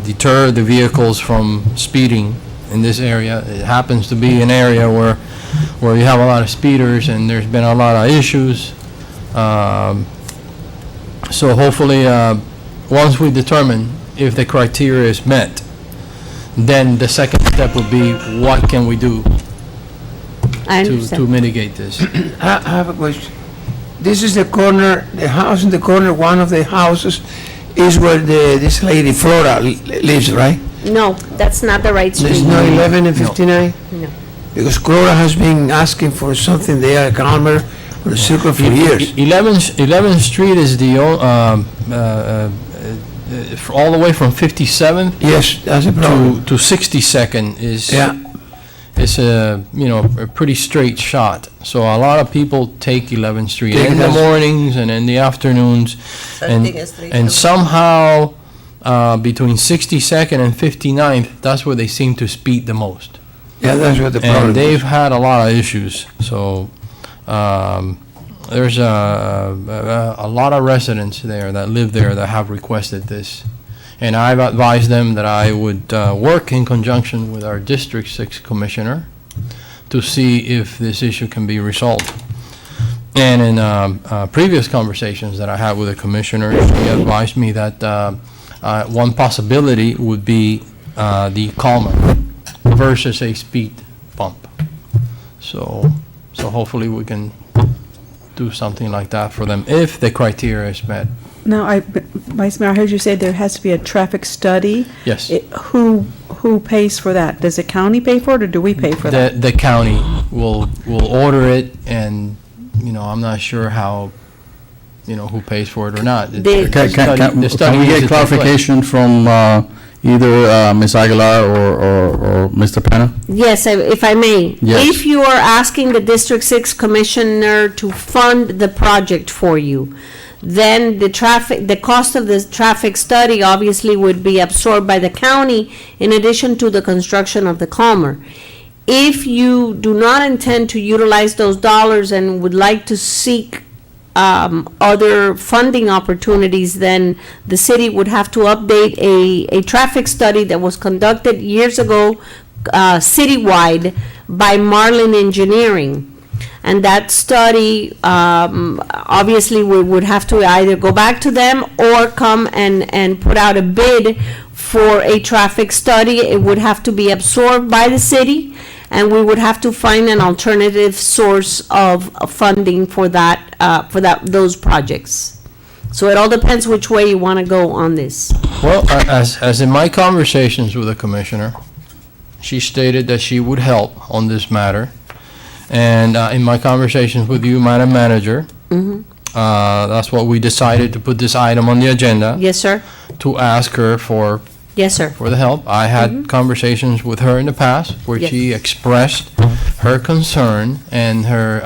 deter the vehicles from speeding in this area. It happens to be an area where you have a lot of speeders, and there's been a lot of issues. So hopefully, once we determine if the criteria is met, then the second step would be, what can we do I to understand. mitigate this? I have a question. This is the corner, the house in the corner, one of the houses is where this lady Flora lives, right? No, that's not the right street. There's no 11 and 59? No. Because Flora has been asking for something there, calmer, for the circle for years. 11th Street is the, all the way from 57th. Yes, that's a problem. To 62nd is. Yeah. It's a pretty straight shot. So a lot of people take 11th Street in the mornings and in the afternoons. And somehow, between 62nd and 59th, that's where they seem to speed the most. Yeah, that's what the problem And is. they've had a lot of issues. So there's a lot of residents there that live there that have requested this. And I've advised them that I would work in conjunction with our District 6 Commissioner to see if this issue can be resolved. And in previous conversations that I had with the Commissioner, he advised me that one possibility would be the calmer versus a speed bump. So hopefully we can do something like that for them if the criteria is met. Now, Vice Mayor, I heard you say there has to be a traffic study. Yes. Who pays for that? Does the county pay for it, or do we pay for that? The county will order it, and, I'm not sure how, who pays for it or not. Can we get clarification from either Ms. Aguilar or Mr. Penna? Yes, if I may. Yes. If you are asking the District 6 Commissioner to fund the project for you, then the cost of the traffic study obviously would be absorbed by the county in addition to the construction of the Calmer. If you do not intend to utilize those dollars and would like to seek other funding opportunities, then the city would have to update a traffic study that was conducted years ago citywide by Marlin Engineering. And that study, obviously, we would have to either go back to them or come and put out a bid for a traffic study. It would have to be absorbed by the city, and we would have to find an alternative source of funding for those projects. So it all depends which way you want to go on this. Well, as in my conversations with the commissioner, she stated that she would help on this matter. And in my conversations with you, Madam Manager, that's what we decided to put this item on the agenda. Yes, sir. To ask her for Yes, sir. For the help. I had conversations with her in the past where Yes. she expressed her concern and her,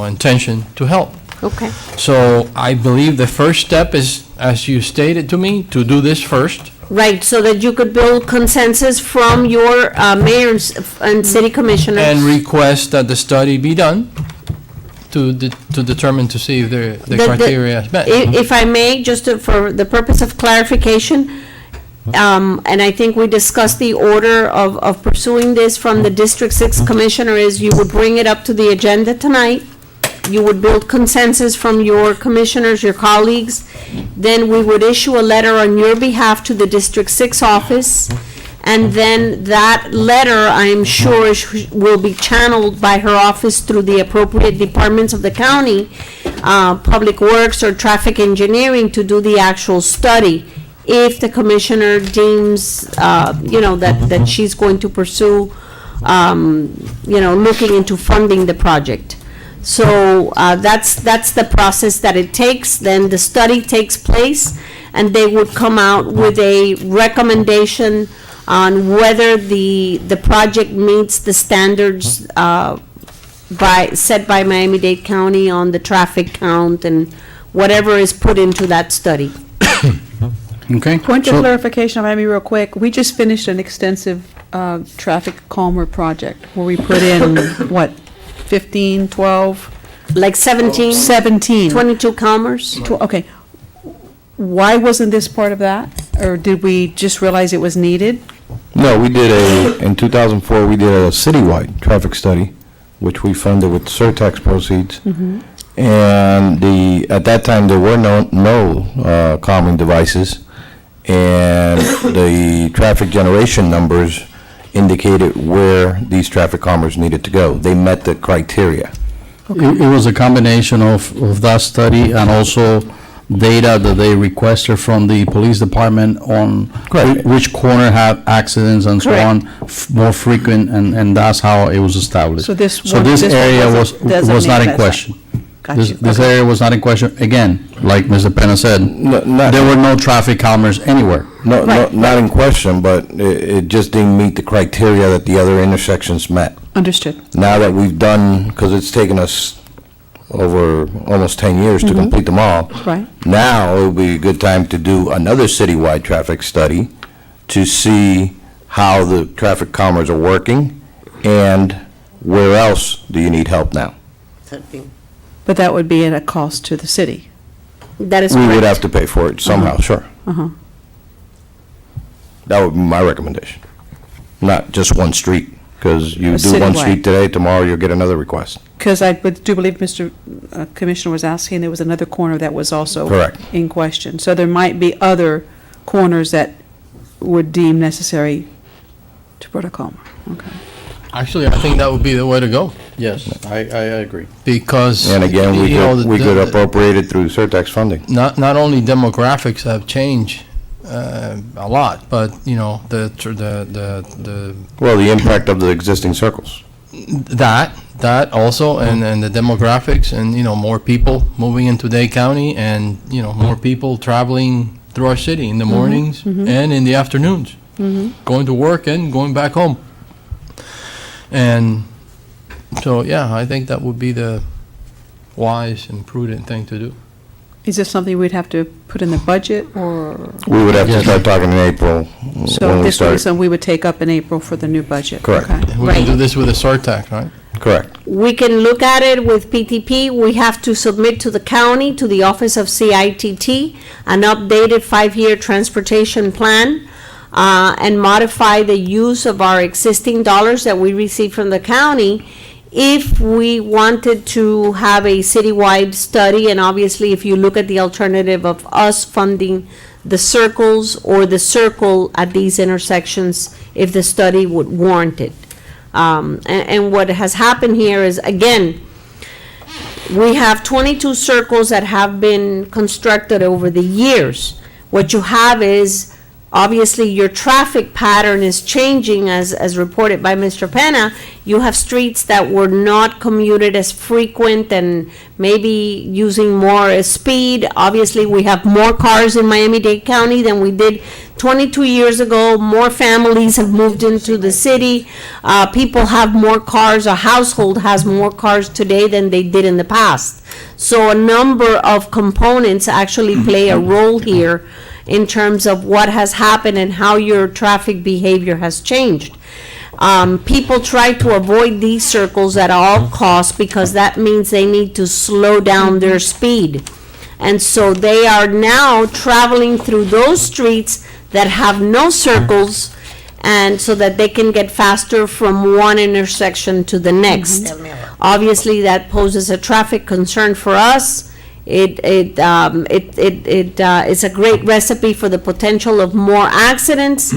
intention to help. Okay. So I believe the first step is, as you stated to me, to do this first. Right, so that you could build consensus from your mayors and city commissioners. And request that the study be done to determine to see if the criteria is met. If I may, just for the purpose of clarification, and I think we discussed the order of pursuing this from the District 6 Commissioner, is you would bring it up to the agenda tonight, you would build consensus from your commissioners, your colleagues, then we would issue a letter on your behalf to the District 6 office, and then that letter, I'm sure, will be channeled by her office through the appropriate departments of the county, Public Works or Traffic Engineering, to do the actual study, if the commissioner deems, that she's going to pursue, looking into funding the project. So that's the process that it takes. Then the study takes place, and they would come out with a recommendation on whether the project meets the standards set by Miami-Dade County on the traffic count and whatever is put into that study. Okay. Point of so- clarification, if I may, real quick. We just finished an extensive traffic calmer project where we put in, 15, 12? Like 17? 17. 22 Calmers? Okay. Why wasn't this part of that? Or did we just realize it was needed? No, we did in 2004, we did a citywide traffic study, which we funded with surtax proceeds. And at that time, there were no calming devices, and the traffic generation numbers indicated where these traffic calmers needed to go. They met the criteria. It was a combination of that study and also data that they requested from the police department on which corner had accidents and so on, more frequent, and that's how it was established. So this area one was not in designated as question. Got you. This Okay. area was not in question. Again, like Mr. Penna said, there were no traffic calmers anywhere. Not in question, but it just didn't meet the criteria that the other intersections met. Understood. Now that we've done, because it's taken us over almost 10 years to complete them all. Right. Now it would be a good time to do another citywide traffic study to see how the traffic calmers are working and where else do you need help now. But that would be at a cost to the city. That is We correct. would have to pay for it somehow, sure. Uh-huh. That would be my recommendation. Not just one street, because you A do one citywide. street today, tomorrow you'll get another request. Because I do believe Mr. Commissioner was asking, there was another corner that was also Correct. in question. So there might be other corners that would deem necessary to put a comma. Okay. Actually, I think that would be the way to go, Yes, I agree. because. And again, you know, we could the- appropriate it through surtax funding. Not only demographics have changed a lot, but, you know, the Well, the impact of the existing circles. that also, and the demographics, and, you know, more people moving into Dade County, and, you know, more people traveling through our city in the mornings and in the afternoons, going to work and going back home. And so, yeah, I think that would be the wise and prudent thing to do. Is this something we'd have to put in the budget, or? We would have to start talking in April So when we this would be start. something we would take up in April for the new budget? Correct. Okay. We can do this with a surtax, right? Correct. We can look at it with PTP. We have to submit to the county, to the Office of CITT, an updated 5-year transportation plan, and modify the use of our existing dollars that we receive from the county if we wanted to have a citywide study. And obviously, if you look at the alternative of us funding the circles or the circle at these intersections, if the study would warrant it. And what has happened here is, again, we have 22 circles that have been constructed over the years. What you have is, obviously, your traffic pattern is changing, as reported by Mr. Penna. You have streets that were not commuted as frequent and maybe using more speed. Obviously, we have more cars in Miami-Dade County than we did 22 years ago. More families have moved into the city. People have more cars. A household has more cars today than they did in the past. So a number of components actually play a role here in terms of what has happened and how your traffic behavior has changed. People try to avoid these circles at all costs because that means they need to slow down their speed. And so they are now traveling through those streets that have no circles, and so that they can get faster from one intersection to the next. Obviously, that poses a traffic concern for us. It is a great recipe for the potential of more accidents.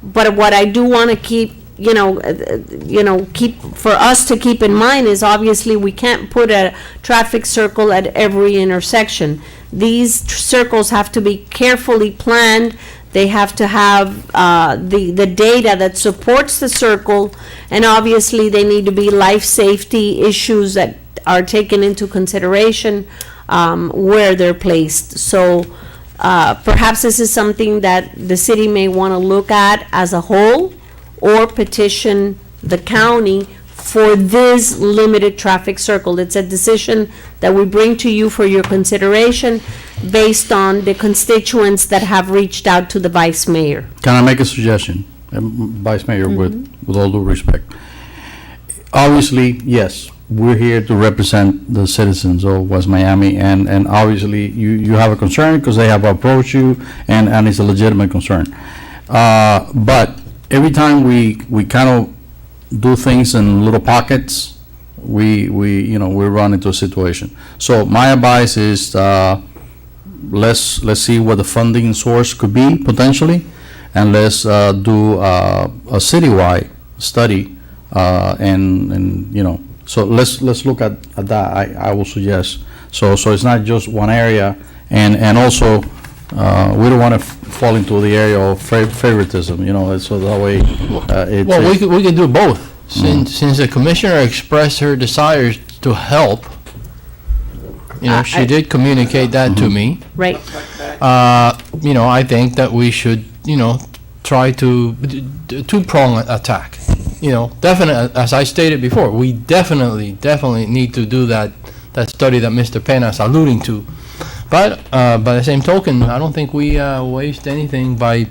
But what I do want to keep for us to keep in mind is, obviously, we can't put a traffic circle at every intersection. These circles have to be carefully planned. They have to have the data that supports the circle, and obviously, they need to be life safety issues that are taken into consideration where they're placed. So perhaps this is something that the city may want to look at as a whole, or petition the county for this limited traffic circle. It's a decision that we bring to you for your consideration based on the constituents that have reached out to the vice mayor. Can I make a suggestion, Vice Mayor, with all due respect? Obviously, yes, we're here to represent the citizens of West Miami, and obviously, you have a concern because they have approached you, and it's a legitimate concern. But every time we kind of do things in little pockets, we run into a situation. So my advice is, let's see what the funding source could be potentially, and let's do a citywide study, and so let's look at that. I will suggest. So it's not just one area, and also we don't want to fall into the area of favoritism, so that way it's. Well, we could do both. Since the commissioner expressed her desires to help, she did communicate that to me. Right. I think that we should, try to two-prong attack. Definitely, as I stated before, we definitely need to do that study that Mr. Pena is alluding to. But by the same token, I don't think we waste anything by,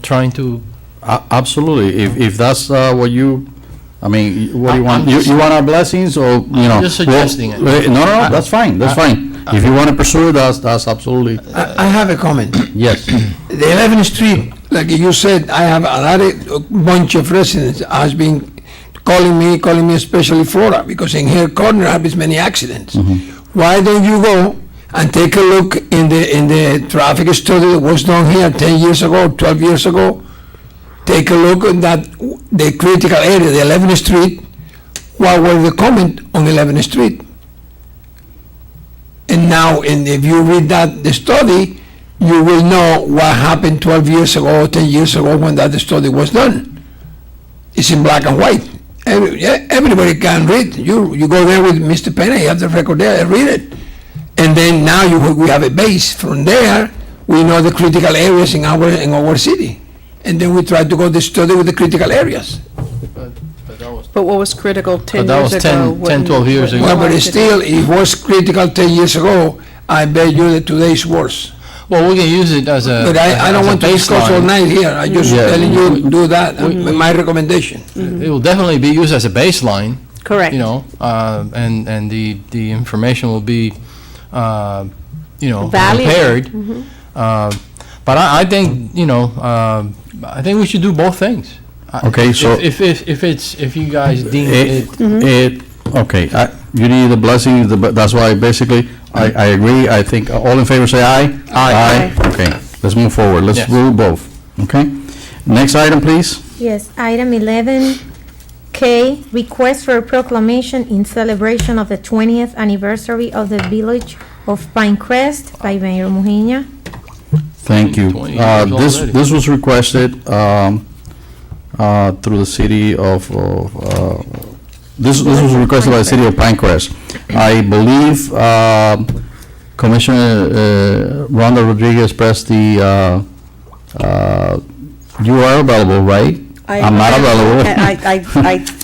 trying to. Absolutely. If that's what you. What do you want? You want our blessings, or I'm just suggesting it. No, that's fine. That's fine. If you want to pursue it, that's absolutely. I have a comment. Yes. The 11th Street, like you said, I have a bunch of residents has been calling me, especially Flora, because in her corner happens many accidents. Why don't you go and take a look in the traffic study that was done here 10 years ago, 12 years ago. Take a look at that, the critical area, the 11th Street, what were the comment on 11th Street? And now, if you read the study, you will know what happened 12 years ago, 10 years ago when that study was done. It's in black and white. Everybody can read. You go there with Mr. Penna, you have the record there, read it. And then now we have a base. From there, we know the critical areas in our city. And then we try to go to study with the critical areas. But what was critical 10 that years was ago? 10, 12 years ago. Well, but still, it was critical 10 years ago. I bet you that today's worse. Well, we can use it as a But I don't want to discuss all night here. I'm just telling you, do that, my recommendation. It will definitely be used as a baseline. Correct. You know, and the information will be, Valid. compared. But I think, I think we should do both things. Okay, so- If you guys deem Okay, you need the blessing, that's why basically, I agree, I think, all in favor say aye? Aye. Okay, let's move forward, let's Yes. do both, okay? Next item, please. Yes, item 11K, request for a proclamation in celebration of the 20th anniversary of the Village of Pinecrest by Mayor Mujina. Thank you. 20 years already. This was requested through the city of, this was requested by the city of Pinecrest. I believe Commissioner Rhonda Rodriguez pressed the, you are available, right? I'm not available.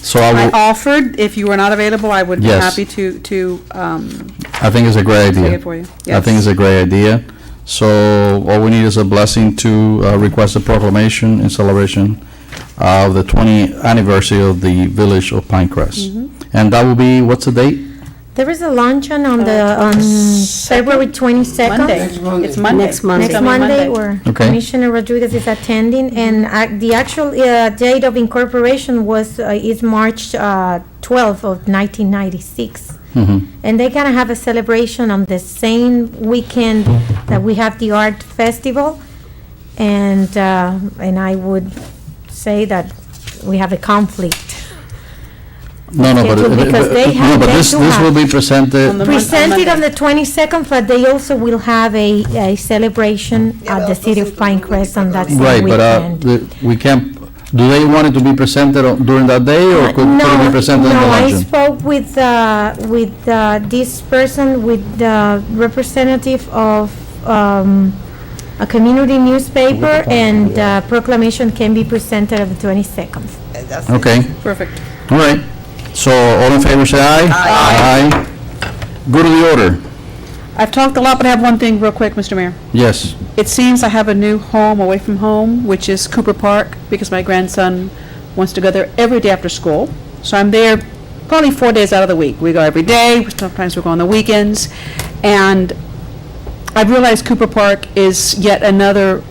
So I I will, offered, if you were not available, I would be Yes. happy to I think it's a great idea. take it for you. I think it's a great idea. So all we need is a blessing to request a proclamation in celebration of the 20th anniversary of the Village of Pinecrest. And that will be, what's the date? There is a luncheon on February 22nd. Monday. It's Monday. Next Monday. Next Coming Monday, where Okay. Commissioner Rodriguez is attending, and the actual date of incorporation is March 12th of 1996. And they're gonna have a celebration on the same weekend that we have the art festival. And I would say that we have a conflict. No, Because they no, but they this do will have- be presented, Presented on the 22nd, but they also will have a celebration at the city of Pinecrest on that same right, but weekend. we can't, do they want it to be presented during that day, or could it be presented in the No, I luncheon? spoke with this person, with the representative of a community newspaper, and proclamation can be presented on the 22nd. Okay, Perfect. all right. So all in favor say aye? Aye. Go to the order. I've talked a lot, but I have one thing real quick, Mr. Mayor. Yes. It seems I have a new home away from home, which is Cooper Park, because my grandson wants to go there every day after school. So I'm there probably 4 days out of the week. We go every day, sometimes we go on the weekends. And I've realized Cooper Park is yet another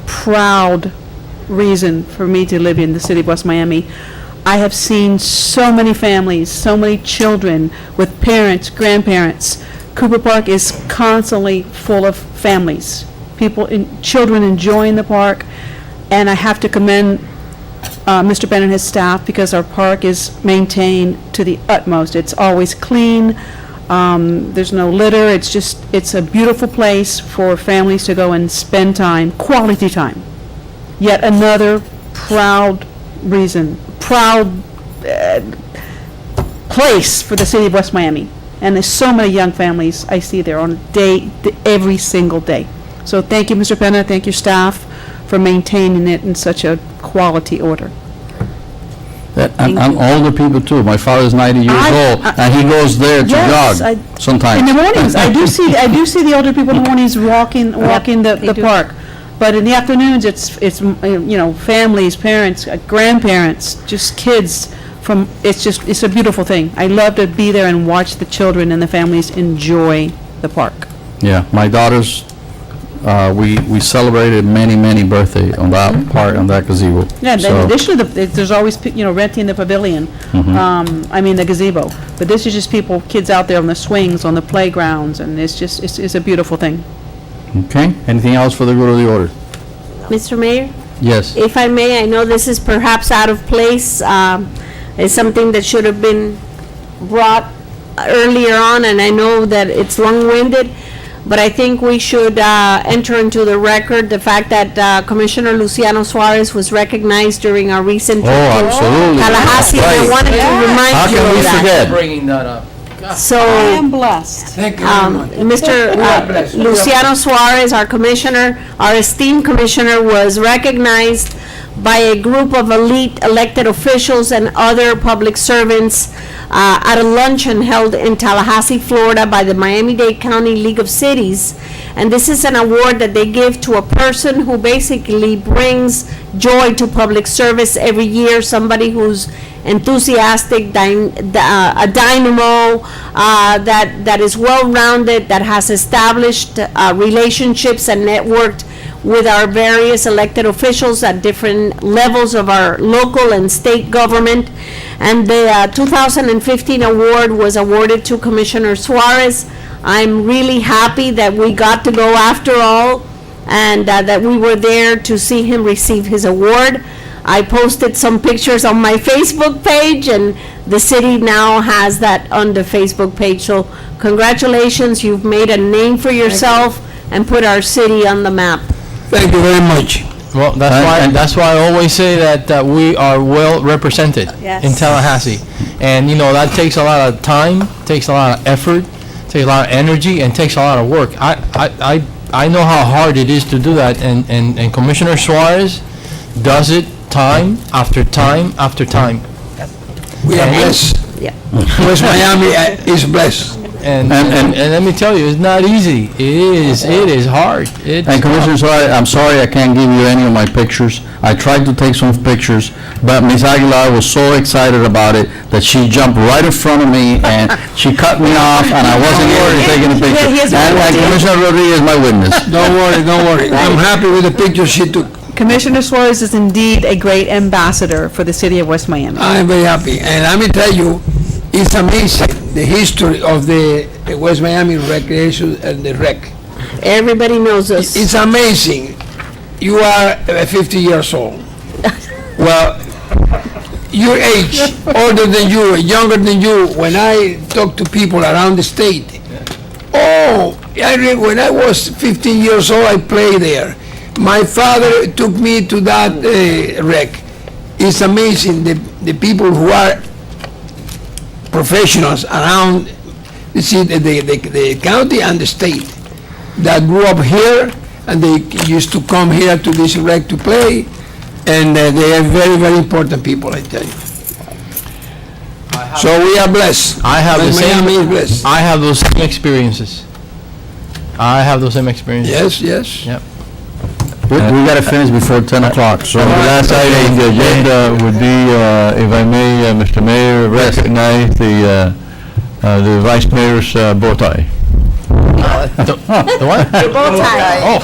proud reason for me to live in the city of West Miami. I have seen so many families, so many children with parents, grandparents. Cooper Park is constantly full of families, children enjoying the park, and I have to commend Mr. Ben and his staff, because our park is maintained to the utmost. It's always clean, there's no litter, it's a beautiful place for families to go and spend time, quality time. Yet another proud place for the city of West Miami. And there's so many young families I see there on every single day. So thank you, Mr. Penna, thank you, staff, for maintaining it in such a quality order. And older people too. My father's 90 years old, and he goes there to Yes, jog sometimes. In the mornings, I do see the older people in the mornings walking the park. But in the afternoons, it's families, parents, grandparents, just kids it's a beautiful thing. I love to be there and watch the children and the families enjoy the park. Yeah, my daughters, we celebrated many birthday on that part, on that gazebo. Yeah, and So- additionally, there's always, renting the pavilion, the gazebo. But this is just people, kids out there on the swings, on the playgrounds, and it's just, it's a beautiful thing. Okay, anything else for the good of the order? Mr. Mayor? Yes. If I may, I know this is perhaps out of place. It's something that should have been brought earlier on, and I know that it's long-winded, but I think we should enter into the record the fact that Commissioner Luciano Suarez was recognized during our recent trip to absolutely. Tallahassee, and I Right. wanted to remind How you can we of that. forget? Bringing that up. So, blessed. Thank you very much. Mr. blessed. Luciano Suarez, our commissioner, our esteemed commissioner, was recognized by a group of elite elected officials and other public servants at a luncheon held in Tallahassee, Florida by the Miami-Dade County League of Cities. And this is an award that they give to a person who basically brings joy to public service every year, somebody who's enthusiastic, a dynamo, that is well-rounded, that has established relationships and networked with our various elected officials at different levels of our local and state government. And the 2015 award was awarded to Commissioner Suarez. I'm really happy that we got to go after all, and that we were there to see him receive his award. I posted some pictures on my Facebook page, and the city now has that on the Facebook page. So congratulations, you've made a name for yourself and put our city on the map. Thank you very much. Well, that's why I always say that we are well represented Yes. in Tallahassee. And, that takes a lot of time, takes a lot of effort, takes a lot of energy, and takes a lot of work. I know how hard it is to do that, and Commissioner Suarez does it time after time after time. We are blessed. Yeah. West Miami is blessed. And let me tell you, it's not easy. It is hard. And Commissioner Suarez, I'm sorry I can't give you any of my pictures. I tried to take some pictures, but Ms. Aguilar was so excited about it that she jumped right in front of me and she cut me off, and I wasn't able to take any pictures. And Commissioner Rodriguez is my witness. Don't worry. I'm happy with the pictures she took. Commissioner Suarez is indeed a great ambassador for the city of West Miami. I'm very happy. And let me tell you, it's amazing, the history of the West Miami Recreation and the rec. Everybody knows us. It's amazing. You are 50 years old. Well, your age, older than you, younger than you, when I talk to people around the state, when I was 15 years old, I played there. My father took me to that rec. It's amazing, the people who are professionals around the county and the state that grew up here, and they used to come here to this rec to play, and they are very, very important people, I tell you. So we are blessed. I have the Miami is same. blessed. I have those same experiences. Yes. Yep. We gotta finish before 10 o'clock, so. The last item on the agenda would be, if I may, Mr. Mayor, recognize the Vice Mayor's bow tie. The what? Bow tie.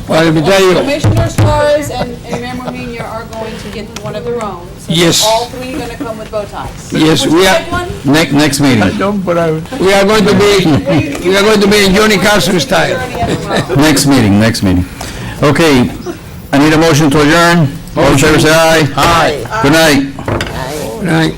Well, let me tell you, Commissioner Suarez and Mayor Mujina are going to get one of their own. So Yes. all three are going to come with bow ties. yes, we are, Next meeting, we are going to be in Johnny Carson style. next meeting. Okay, I need a motion to adjourn. All in favor, say aye. Aye. Good night. Right.